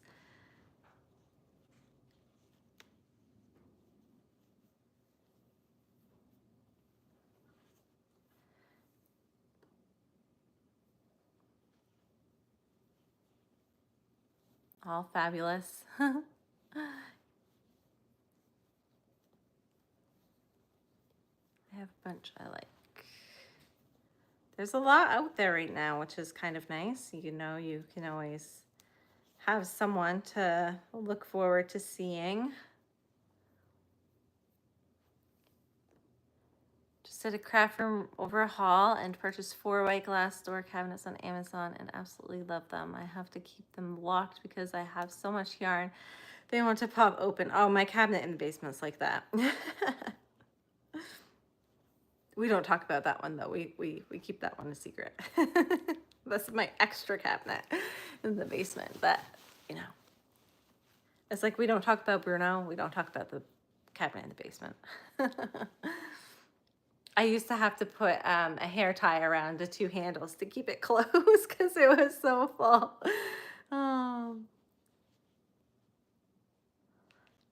All fabulous. I have a bunch I like. There's a lot out there right now, which is kind of nice. You know, you can always have someone to look forward to seeing. Just did a craft room overhaul and purchased 4 white glass door cabinets on Amazon and absolutely love them. I have to keep them locked because I have so much yarn. They want to pop open. Oh, my cabinet in the basement's like that. We don't talk about that one though. We keep that one a secret. That's my extra cabinet in the basement. But you know, it's like we don't talk about Bruno. We don't talk about the cabinet in the basement. I used to have to put a hair tie around the 2 handles to keep it closed because it was so full.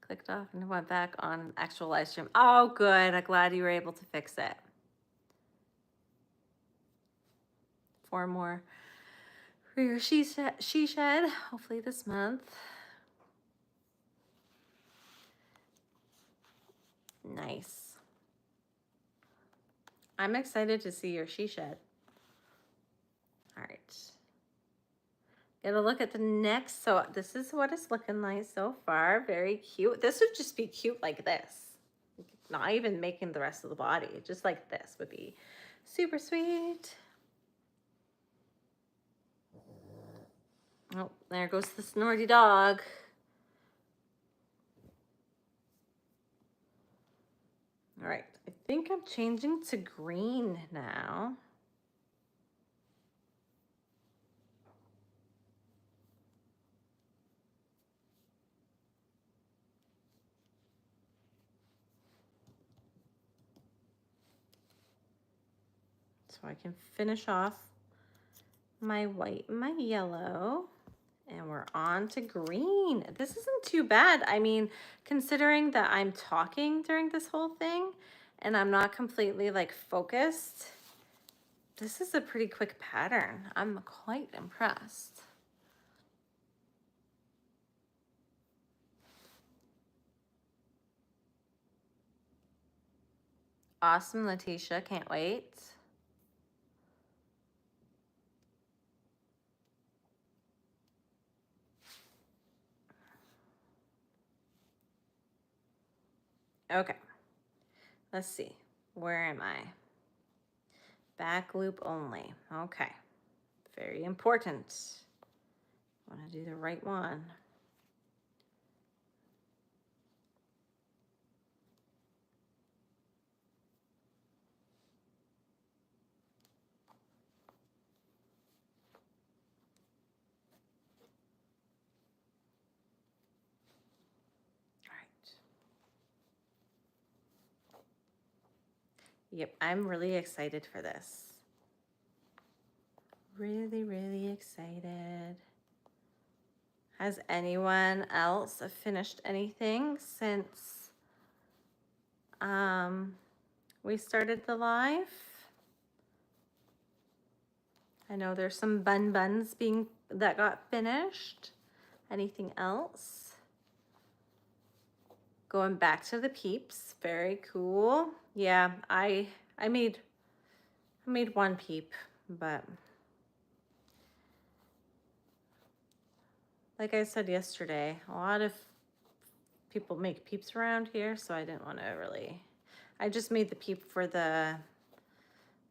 Clicked off and went back on actual live stream. Oh, good. I'm glad you were able to fix it. 4 more for your she shed, hopefully this month. Nice. I'm excited to see your she shed. All right. Get a look at the next. So this is what it's looking like so far. Very cute. This would just be cute like this. Not even making the rest of the body. Just like this would be super sweet. Oh, there goes the snorty dog. All right, I think I'm changing to green now. So I can finish off my white and my yellow. And we're on to green. This isn't too bad. I mean, considering that I'm talking during this whole thing and I'm not completely like focused, this is a pretty quick pattern. I'm quite impressed. Awesome, Letitia. Can't wait. Okay. Let's see. Where am I? Back loop only. Okay. Very important. Want to do the right one. Yep, I'm really excited for this. Really, really excited. Has anyone else finished anything since we started the live? I know there's some buns that got finished. Anything else? Going back to the peeps, very cool. Yeah, I made one peep, but like I said yesterday, a lot of people make peeps around here, so I didn't want to really. I just made the peep for the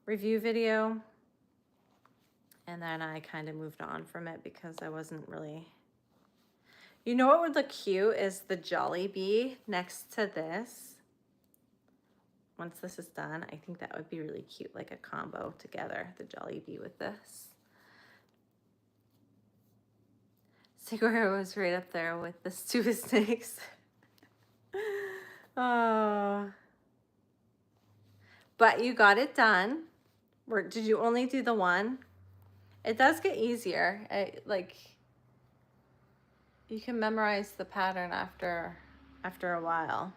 review video, and then I kind of moved on from it because I wasn't really. You know what would look cute is the Jolly Bee next to this. Once this is done, I think that would be really cute, like a combo together, the Jolly Bee with this. Sigura was right up there with the stew snakes. Oh. But you got it done. Did you only do the one? It does get easier. Like, you can memorize the pattern after a while.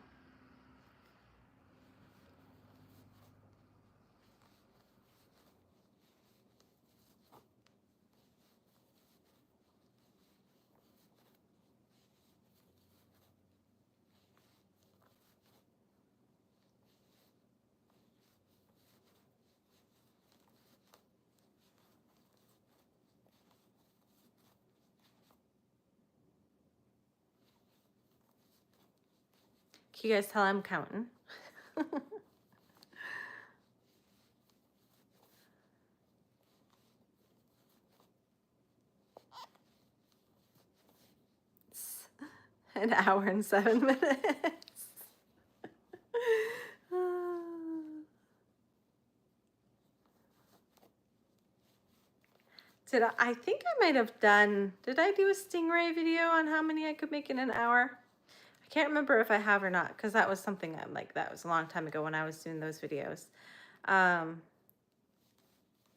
Can you guys tell I'm counting? It's an hour and 7 minutes. I think I might have done, did I do a stingray video on how many I could make in an hour? I can't remember if I have or not, because that was something that was a long time ago when I was doing those videos. And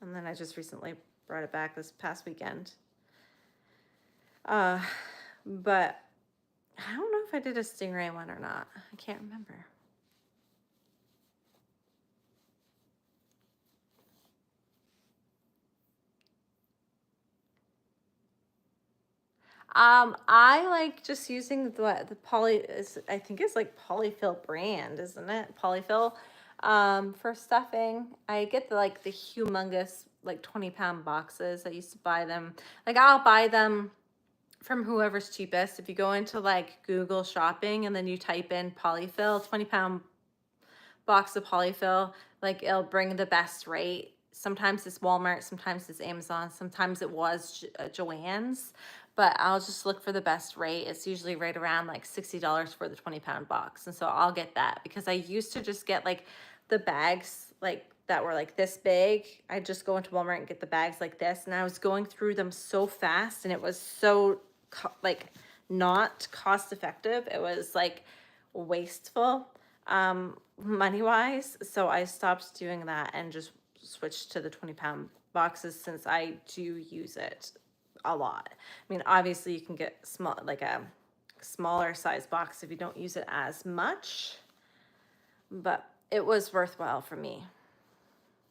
then I just recently brought it back this past weekend. But I don't know if I did a stingray one or not. I can't remember. I like just using the I think it's like Polyfill brand, isn't it? Polyfill, for stuffing. I get the humongous, like 20-pound boxes. I used to buy them. Like, I'll buy them from whoever's cheapest. If you go into like Google shopping and then you type in Polyfill, 20-pound box of Polyfill, like, it'll bring the best rate. Sometimes it's Walmart, sometimes it's Amazon, sometimes it was Joann's, but I'll just look for the best rate. It's usually right around like $60 for the 20-pound box. And so I'll get that, because I used to just get like the bags like that were like this big. I'd just go into Walmart and get the bags like this, and I was going through them so fast, and it was so like not cost effective. It was like wasteful money wise. So I stopped doing that and just switched to the 20-pound boxes since I do use it a lot. I mean, obviously you can get small, like a smaller size box if you don't use it as much, but it was worthwhile for me.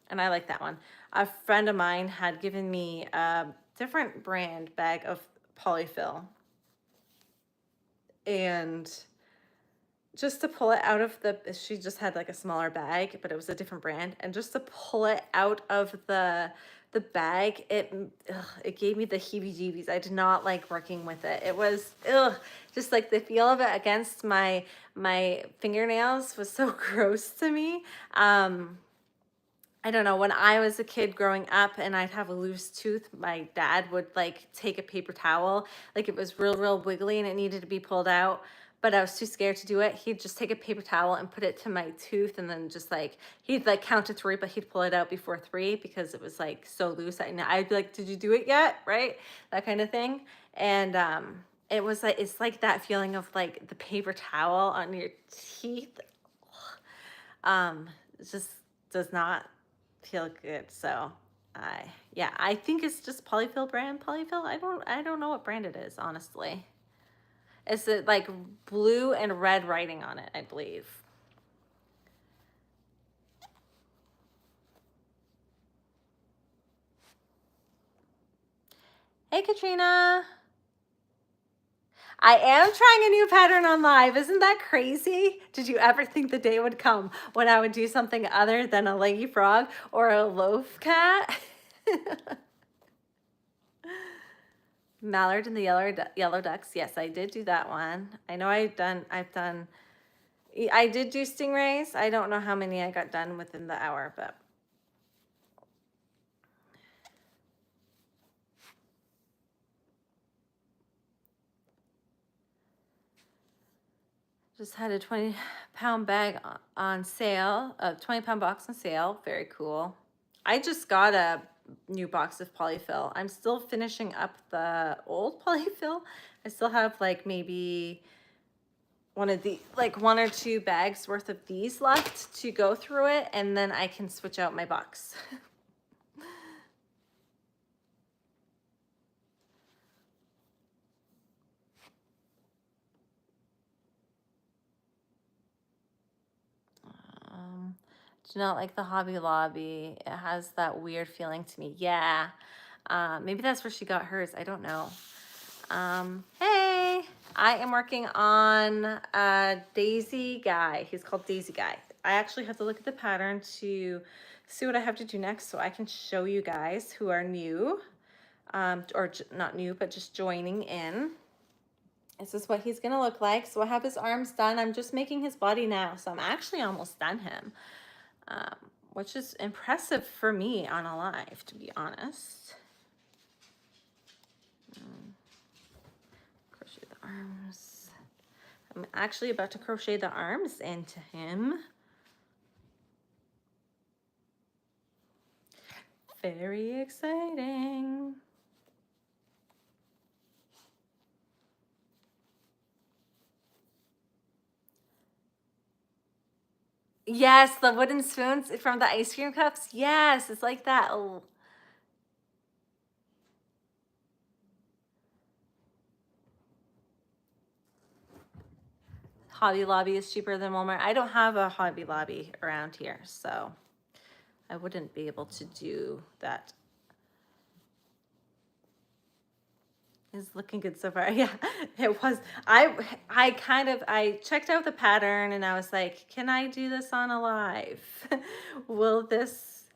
And I like that one. A friend of mine had given me a different brand bag of polyfill, and just to pull it out of she just had like a smaller bag, but it was a different brand, and just to pull it out of the bag, it gave me the heebie-jeebies. I did not like working with it. It was just like the feel of it against my fingernails was so gross to me. I don't know, when I was a kid growing up and I'd have a loose tooth, my dad would like take a paper towel, like it was real wiggly and it needed to be pulled out, but I was too scared to do it. He'd just take a paper towel and put it to my tooth, and then just like, he'd like count to 3, but he'd pull it out before 3 because it was like so loose. I'd be like, did you do it yet? Right? That kind of thing. And it was like, it's like that feeling of like the paper towel on your teeth. It just does not feel good. So yeah, I think it's just Polyfill brand. Polyfill, I don't know what brand it is, honestly. It's like blue and red writing on it, I believe. Hey Katrina, I am trying a new pattern on live. Isn't that crazy? Did you ever think the day would come when I would do something other than a leggy frog or a loaf cat? Mallard and the yellow ducks. Yes, I did do that one. I know I did do stingrays. I don't know how many I got done within the hour, but just had a 20-pound bag on sale, a 20-pound box on sale. Very cool. I just got a new box of polyfill. I'm still finishing up the old polyfill. I still have like maybe one or two bags worth of these left to go through it, and then I can switch out my box. Do not like the Hobby Lobby. It has that weird feeling to me. Yeah. Maybe that's where she got hers. I don't know. Hey, I am working on a Daisy Guy. He's called Daisy Guy. I actually have to look at the pattern to see what I have to do next so I can show you guys who are new, or not new, but just joining in. This is what he's gonna look like. So I have his arms done. I'm just making his body now. So I'm actually almost done him, which is impressive for me on a live, to be honest. Crochet the arms. I'm actually about to crochet the arms into him. Very exciting. Yes, the wooden spoons from the ice cream cups. Yes, it's like that. Oh. Hobby Lobby is cheaper than Walmart. I don't have a Hobby Lobby around here, so I wouldn't be able to do that. It's looking good so far. Yeah, it was. I checked out the pattern and I was like, can I do this on a live? Will this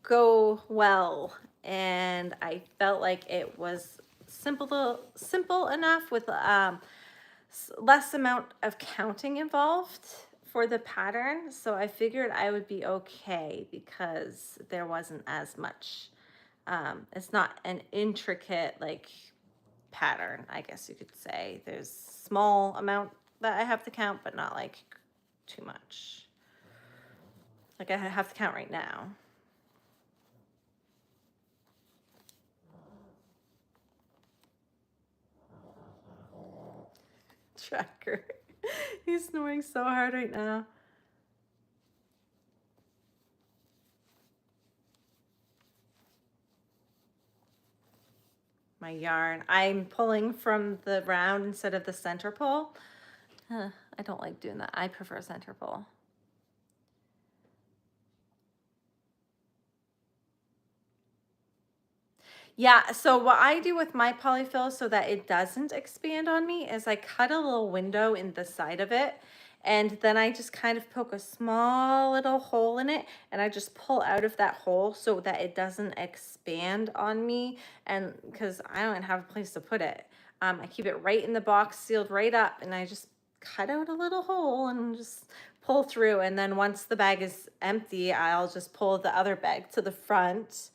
go well? And I felt like it was simple enough with less amount of counting involved for the pattern. So I figured I would be okay because there wasn't as much. It's not an intricate like pattern, I guess you could say. There's small amount that I have to count, but not like too much. Like I have to count right now. Tracker. He's snoring so hard right now. my yarn. I'm pulling from the round instead of the center pull. I don't like doing that. I prefer center pull. Yeah, so what I do with my polyfill so that it doesn't expand on me is I cut a little window in the side of it, and then I just kind of poke a small little hole in it, and I just pull out of that hole so that it doesn't expand on me, and because I don't have a place to put it. I keep it right in the box, sealed right up, and I just cut out a little hole and just pull through, and then once the bag is empty, I'll just pull the other bag to the front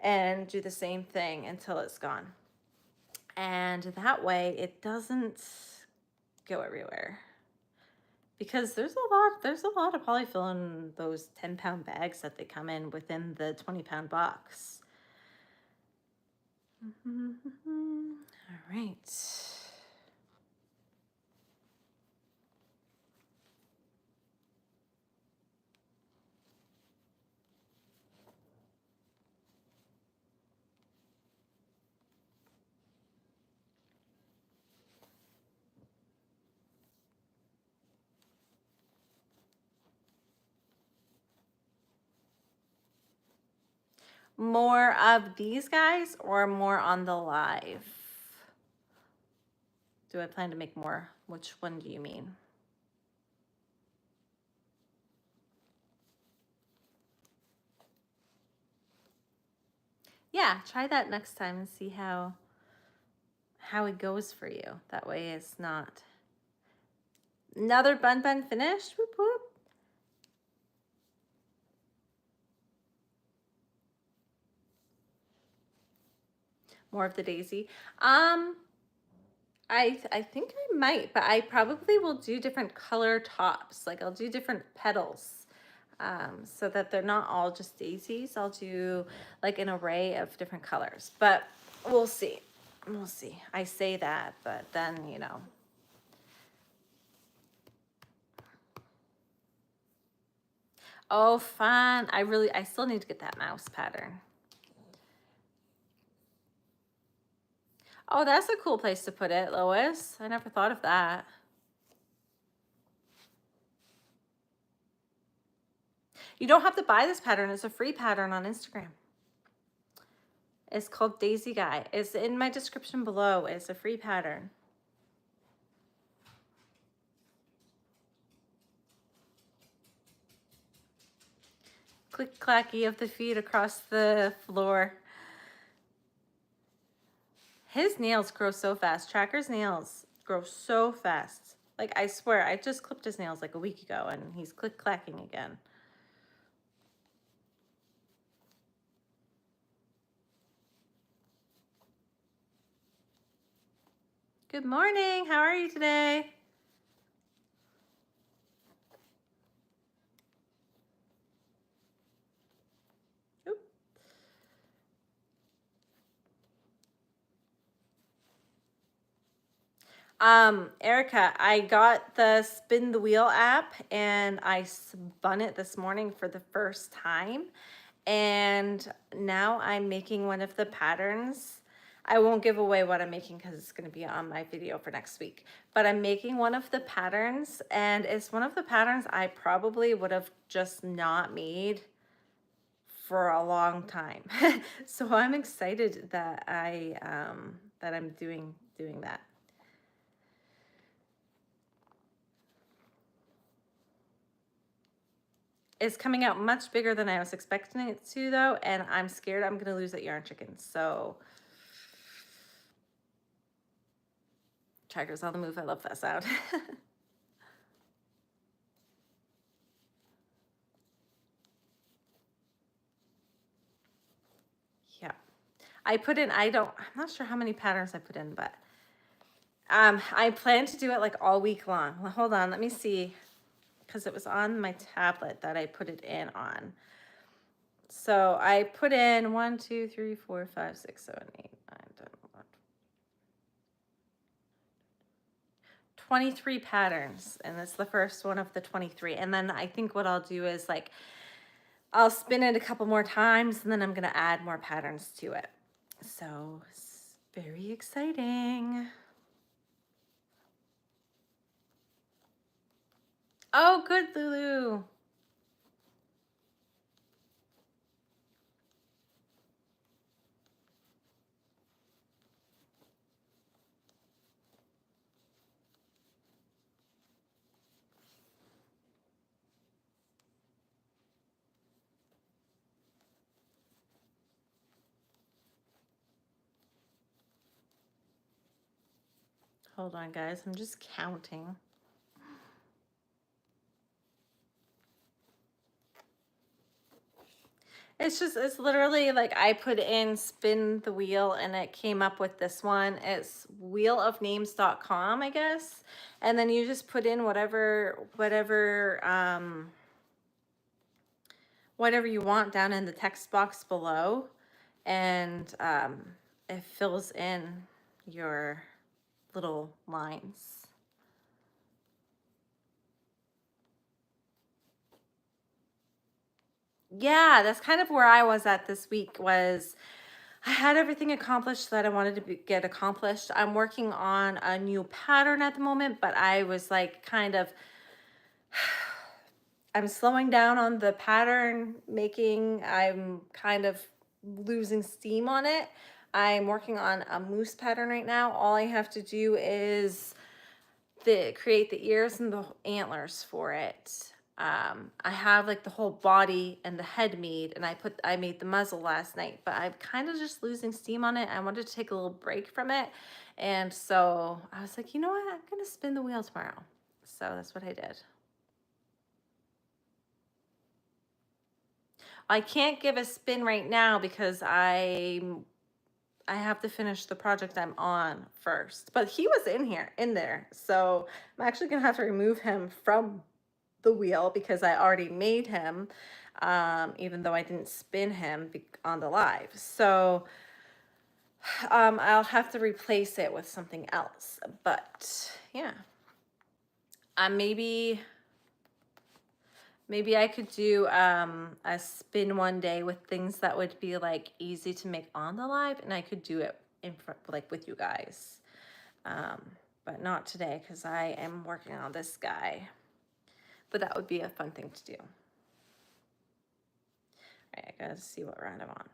and do the same thing until it's gone. And that way it doesn't go everywhere. Because there's a lot of polyfill in those 10-pound bags that they come in within the 20-pound box. All right. More of these guys or more on the live? Do I plan to make more? Which one do you mean? Yeah, try that next time and see how it goes for you. That way it's not another bun finish. Whoop whoop. More of the daisy. I think I might, but I probably will do different color tops. Like I'll do different petals, so that they're not all just daisies. I'll do like an array of different colors, but we'll see. We'll see. I say that, but then, you know. Oh, fun. I still need to get that mouse pattern. Oh, that's a cool place to put it, Lois. I never thought of that. You don't have to buy this pattern. It's a free pattern on Instagram. It's called Daisy Guy. It's in my description below. It's a free pattern. Click clacky of the feet across the floor. His nails grow so fast. Tracker's nails grow so fast. Like, I swear, I just clipped his nails like a week ago and he's click clacking again. Good morning. How are you today? Oop. Erica, I got the Spin the Wheel app and I spun it this morning for the first time. And now I'm making one of the patterns. I won't give away what I'm making because it's going to be on my video for next week. But I'm making one of the patterns, and it's one of the patterns I probably would have just not made for a long time. So I'm excited that I'm doing that. It's coming out much bigger than I was expecting it to, though, and I'm scared I'm going to lose that yarn chicken. So Tracker's on the move. I love that sound. Yeah. I put in, I'm not sure how many patterns I put in, but I plan to do it like all week long. Well, hold on, let me see, because it was on my tablet that I put it in on. So I put in 1, 2, 3, 4, 5, 6, 7, 8, 9, 10, 11, 23 patterns, and it's the first one of the 23. And then I think what I'll do is like, I'll spin it a couple more times, and then I'm gonna add more patterns to it. So Very exciting. Oh, good, Lulu. Hold on, guys. I'm just counting. It's literally like I put in spin the wheel and it came up with this one. It's wheelofnames.com, I guess. And then you just put in whatever you want down in the text box below. And it fills in your little lines. Yeah, that's kind of where I was at this week. Was I had everything accomplished that I wanted to get accomplished. I'm working on a new pattern at the moment, but I was like I'm slowing down on the pattern making. I'm kind of losing steam on it. I'm working on a moose pattern right now. All I have to do is create the ears and the antlers for it. I have like the whole body and the head made, and I made the muzzle last night, but I'm kind of just losing steam on it. I wanted to take a little break from it, and so I was like, you know what, I'm gonna spin the wheel tomorrow. So that's what I did. I can't give a spin right now because I have to finish the project I'm on first. But he was in there. So I'm actually gonna have to remove him from the wheel because I already made him, even though I didn't spin him on the live. So I'll have to replace it with something else. But yeah, maybe I could do a spin one day with things that would be like easy to make on the live, and I could do it in front, like with you guys. But not today because I am working on this guy. But that would be a fun thing to do. All right, I gotta see what round I'm on.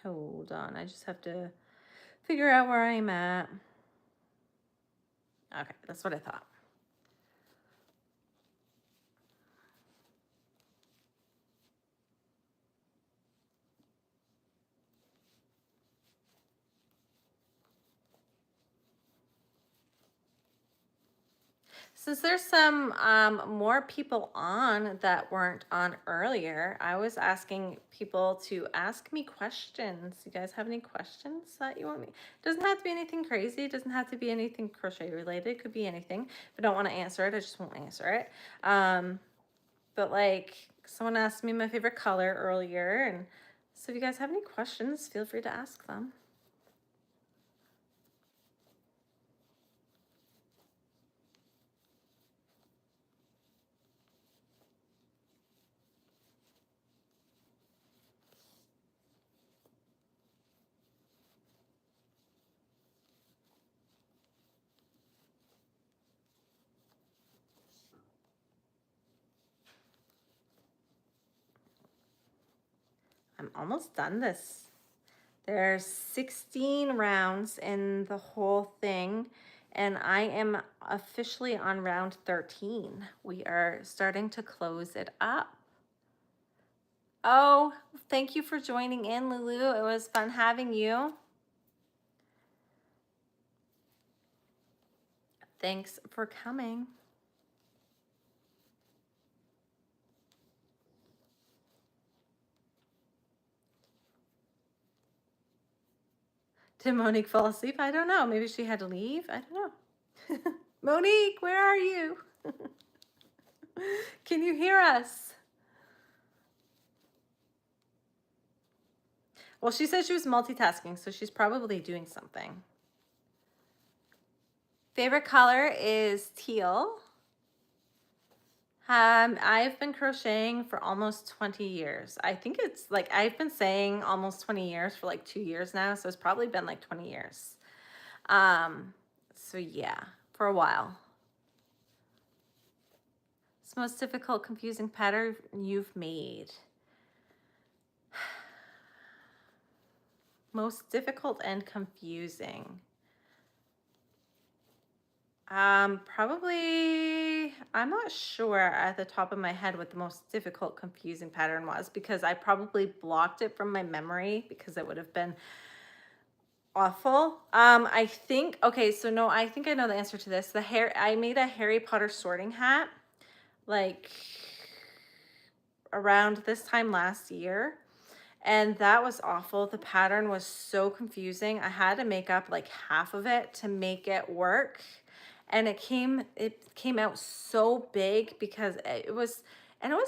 Hold on, I just have to figure out where I'm at. Okay, that's what I thought. Since there's some more people on that weren't on earlier, I was asking people to ask me questions. You guys have any questions that you want me? It doesn't have to be anything crazy. It doesn't have to be anything crochet related. It could be anything. If I don't want to answer it, I just won't answer it. But like someone asked me my favorite color earlier, and so if you guys have any questions, feel free to ask them. I'm almost done this. There's 16 rounds in the whole thing, and I am officially on round 13. We are starting to close it up. Oh, thank you for joining in, Lulu. It was fun having you. Thanks for coming. Did Monique fall asleep? I don't know. Maybe she had to leave. I don't know. Monique, where are you? Can you hear us? Well, she said she was multitasking, so she's probably doing something. Favorite color is teal. I've been crocheting for almost 20 years. I think it's like I've been saying almost 20 years for like 2 years now, so it's probably been like 20 years. So yeah, for a while. It's the most difficult, confusing pattern you've made. Most difficult and confusing. Probably, I'm not sure at the top of my head what the most difficult, confusing pattern was because I probably blocked it from my memory because it would have been awful. I think, okay, so no, I think I know the answer to this. I made a Harry Potter sorting hat like around this time last year. And that was awful. The pattern was so confusing. I had to make up like half of it to make it work. And it came out so big because it was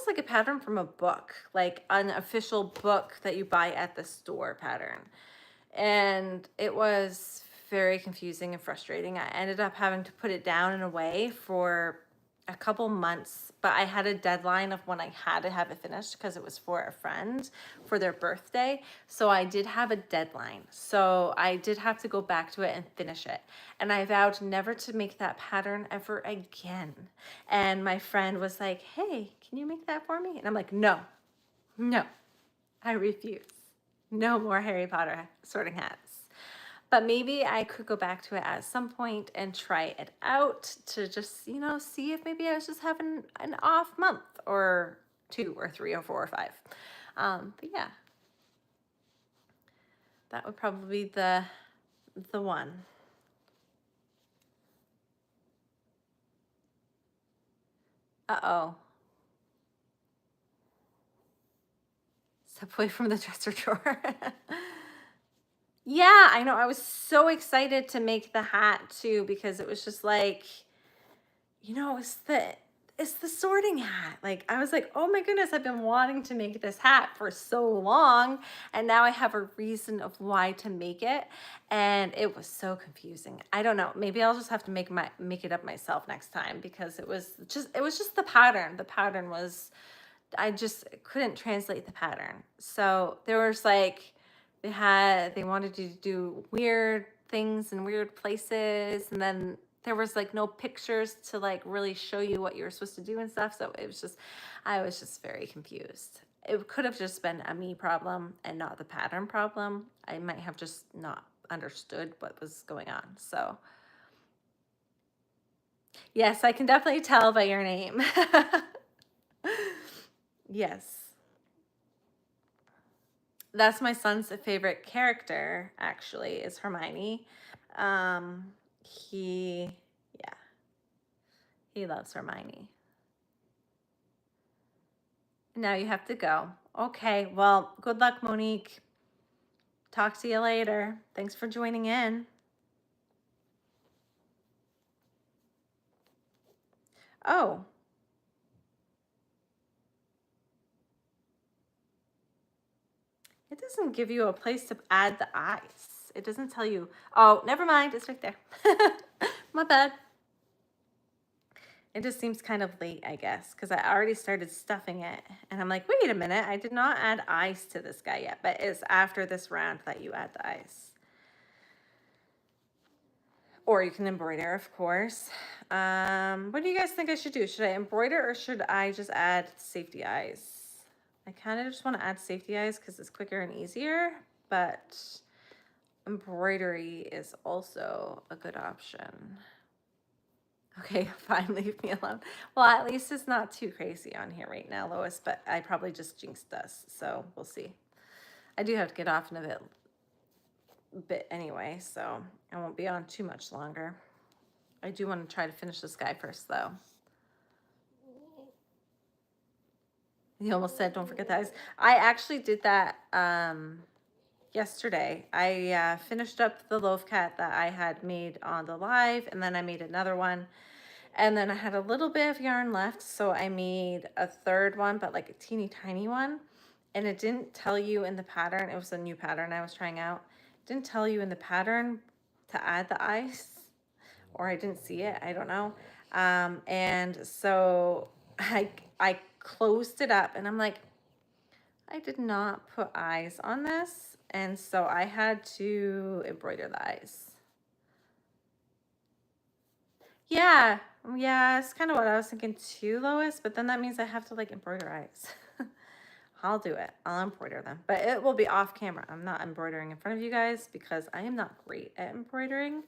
like a pattern from a book, like an official book that you buy at the store pattern. And it was very confusing and frustrating. I ended up having to put it down and away for a couple months, but I had a deadline of when I had to have it finished because it was for a friend for their birthday. So I did have a deadline. So I did have to go back to it and finish it. And I vowed never to make that pattern ever again. And my friend was like, "Hey, can you make that for me?" And I'm like, "No, no, I refuse. No more Harry Potter sorting hats." But maybe I could go back to it at some point and try it out to just, see if maybe I was just having an off month or 2 or 3 or 4 or 5. But yeah, that would probably be the one. Uh-oh. Step away from the dresser drawer. Yeah, I know. I was so excited to make the hat too because it was just like, it's the sorting hat. Like I was like, "Oh my goodness, I've been wanting to make this hat for so long and now I have a reason of why to make it." And it was so confusing. I don't know. Maybe I'll just have to make it up myself next time because it was just the pattern. The pattern was I just couldn't translate the pattern. So there was like they wanted to do weird things in weird places, and then there was like no pictures to like really show you what you were supposed to do and stuff. So I was just very confused. It could have just been a me problem and not the pattern problem. I might have just not understood what was going on. So yes, I can definitely tell by your name. Yes. That's my son's favorite character, actually, is Hermione. He, yeah, he loves Hermione. Now you have to go. Okay, well, good luck, Monique. Talk to you later. Thanks for joining in. Oh, it doesn't give you a place to add the eyes. It doesn't tell you. Oh, never mind. It's right there. My bad. It just seems kind of late, I guess, because I already started stuffing it. And I'm like, wait a minute, I did not add ice to this guy yet. But it's after this round that you add the ice. Or you can embroider, of course. What do you guys think I should do? Should I embroider or should I just add safety eyes? I kind of just want to add safety eyes because it's quicker and easier. But embroidery is also a good option. Okay, fine, leave me alone. Well, at least it's not too crazy on here right now, Lois, but I probably just jinxed us, so we'll see. I do have to get off in a bit anyway, so I won't be on too much longer. I do want to try to finish this guy first, though. He almost said, don't forget the eyes. I actually did that yesterday. I finished up the loaf cat that I had made on the live, and then I made another one. And then I had a little bit of yarn left, so I made a third one, but like a teeny tiny one. And it didn't tell you in the pattern, it was a new pattern I was trying out. It didn't tell you in the pattern to add the ice or I didn't see it. I don't know. And so I closed it up and I'm like, I did not put eyes on this. And so I had to embroider the eyes. Yeah, yeah, it's kind of what I was thinking too, Lois, but then that means I have to like embroider eyes. I'll do it. I'll embroider them, but it will be off camera. I'm not embroidering in front of you guys because I am not great at embroidering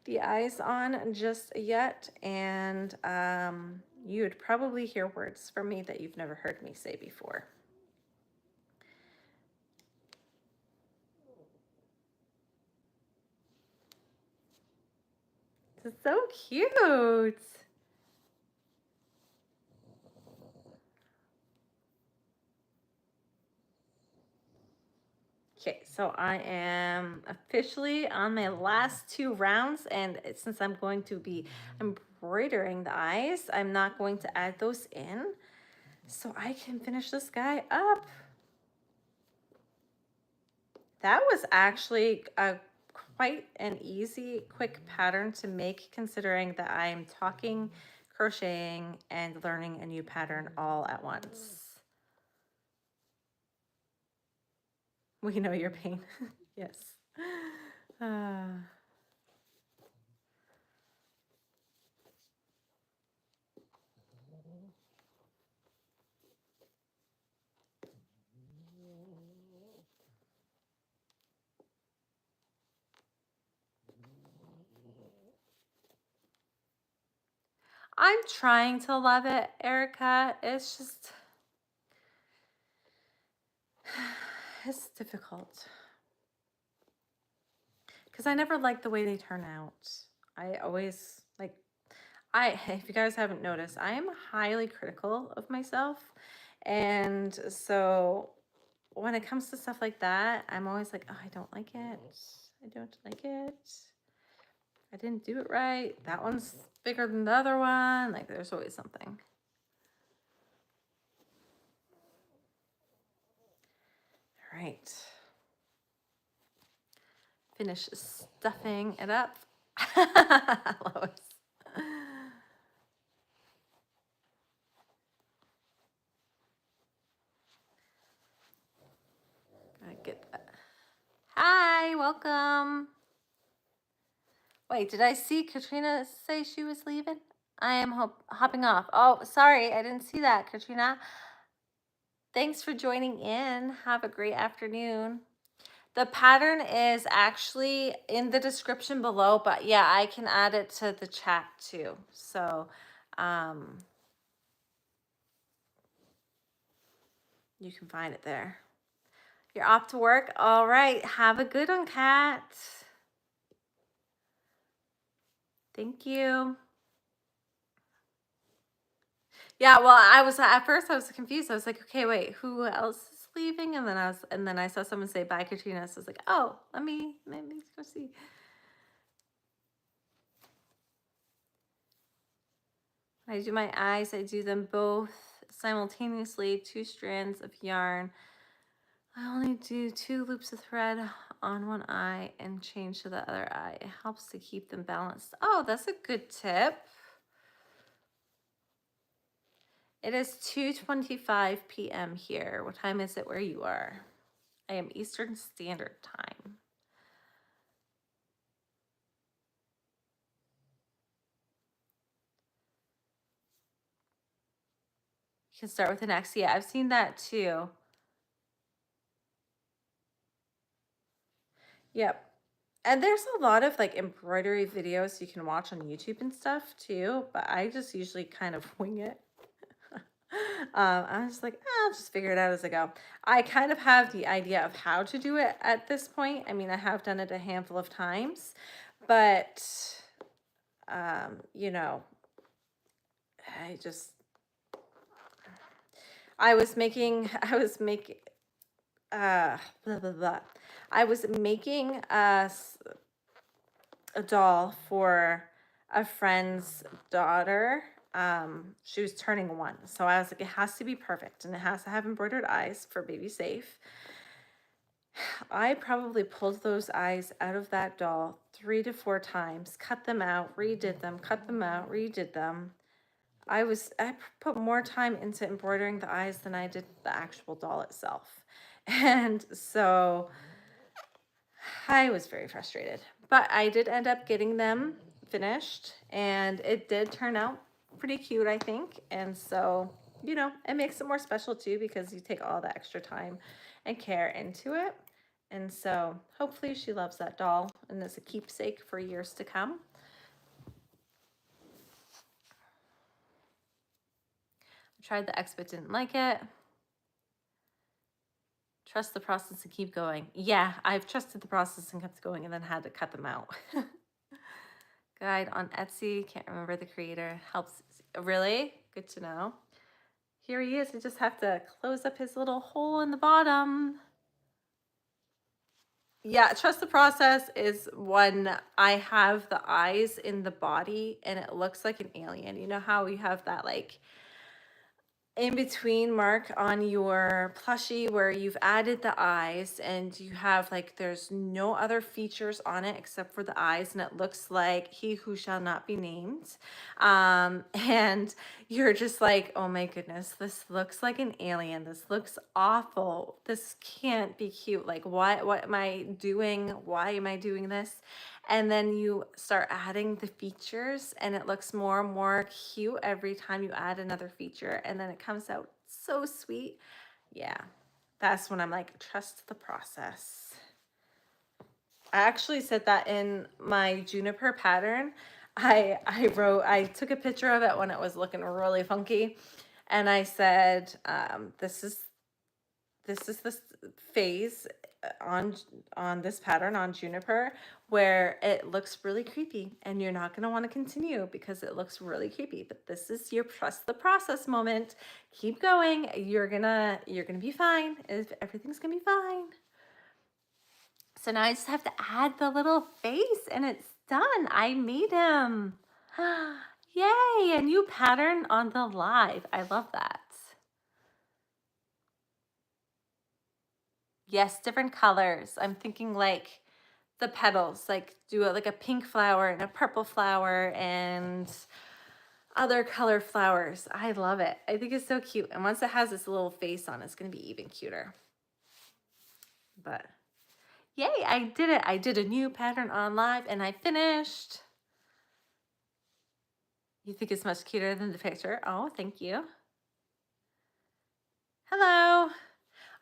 the eyes on just yet. And you would probably hear words from me that you've never heard me say before. This is so cute. Okay, so I am officially on my last 2 rounds, and since I'm going to be embroidering the eyes, I'm not going to add those in, so I can finish this guy up. That was actually quite an easy, quick pattern to make, considering that I'm talking, crocheting, and learning a new pattern all at once. We know your pain. Yes. I'm trying to love it, Erica. It's just, it's difficult. Because I never like the way they turn out. I always, like, if you guys haven't noticed, I am highly critical of myself. And so when it comes to stuff like that, I'm always like, oh, I don't like it. I don't like it. I didn't do it right. That one's bigger than the other one. Like, there's always something. All right. Finish stuffing it up. Lois. Gotta get that. Hi, welcome. Wait, did I see Katrina say she was leaving? I am hopping off. Oh, sorry, I didn't see that, Katrina. Thanks for joining in. Have a great afternoon. The pattern is actually in the description below, but yeah, I can add it to the chat too. So, you can find it there. You're off to work? All right. Have a good one, Kat. Thank you. Yeah, well, at first I was confused. I was like, okay, wait, who else is leaving? And then I saw someone say bye, Katrina. So I was like, oh, let me go see. When I do my eyes, I do them both simultaneously, 2 strands of yarn. I only do 2 loops of thread on one eye and change to the other eye. It helps to keep them balanced. Oh, that's a good tip. It is 2:25 p.m. here. What time is it where you are? I am Eastern Standard Time. You can start with an X. Yeah, I've seen that too. Yep. And there's a lot of like embroidery videos you can watch on YouTube and stuff too, but I just usually kind of wing it. I was like, I'll just figure it out as I go. I kind of have the idea of how to do it at this point. I mean, I have done it a handful of times, but you know, I was making blah, blah, blah. I was making a doll for a friend's daughter. She was turning 1. So I was like, it has to be perfect and it has to have embroidered eyes for baby safe. I probably pulled those eyes out of that doll 3 to 4 times, cut them out, redid them, cut them out, redid them. I put more time into embroidering the eyes than I did the actual doll itself. And so I was very frustrated, but I did end up getting them finished, and it did turn out pretty cute, I think. And so, you know, it makes it more special too, because you take all the extra time and care into it. And so hopefully she loves that doll and is a keepsake for years to come. I tried the X-Bit, didn't like it. Trust the process and keep going. Yeah, I've trusted the process and kept going and then had to cut them out. Guide on Etsy, can't remember the creator, helps. Really? Good to know. Here he is. I just have to close up his little hole in the bottom. Yeah, trust the process is when I have the eyes in the body and it looks like an alien. You know how you have that like in between mark on your plushie where you've added the eyes and you have like there's no other features on it except for the eyes, and it looks like he who shall not be named, and you're just like, oh my goodness, this looks like an alien, this looks awful, this can't be cute, like what am I doing, why am I doing this? And then you start adding the features and it looks more and more cute every time you add another feature, and then it comes out so sweet. Yeah, that's when I'm like, trust the process. I actually said that in my juniper pattern. I took a picture of it when it was looking really funky, and I said, this is this phase on this pattern on juniper where it looks really creepy and you're not going to want to continue because it looks really creepy, but this is your trust the process moment. Keep going. You're gonna be fine. Everything's gonna be fine. So now I just have to add the little face and it's done. I made him. Yay, a new pattern on the live. I love that. Yes, different colors. I'm thinking like the petals, like do like a pink flower and a purple flower and other color flowers. I love it. I think it's so cute. And once it has this little face on, it's going to be even cuter. But yay, I did it. I did a new pattern on live and I finished. You think it's much cuter than the picture? Oh, thank you. Hello.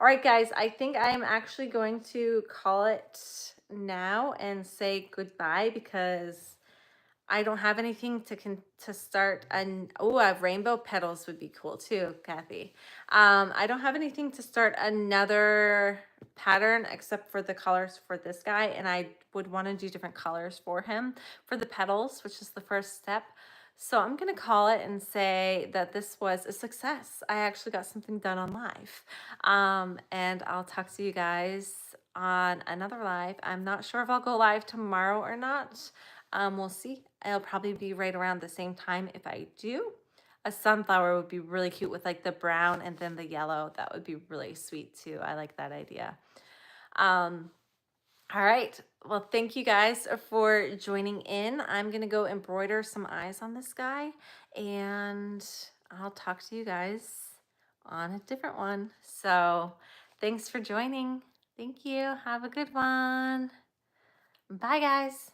All right, guys, I think I'm actually going to call it now and say goodbye because I don't have anything to start. And oh, rainbow petals would be cool too, Kathy. I don't have anything to start another pattern except for the colors for this guy, and I would want to do different colors for him for the petals, which is the first step. So I'm gonna call it and say that this was a success. I actually got something done on live, and I'll talk to you guys on another live. I'm not sure if I'll go live tomorrow or not. We'll see. It'll probably be right around the same time if I do. A sunflower would be really cute with like the brown and then the yellow. That would be really sweet too. I like that idea. All right. Well, thank you guys for joining in. I'm going to go embroider some eyes on this guy, and I'll talk to you guys on a different one. So thanks for joining. Thank you. Have a good one. Bye, guys.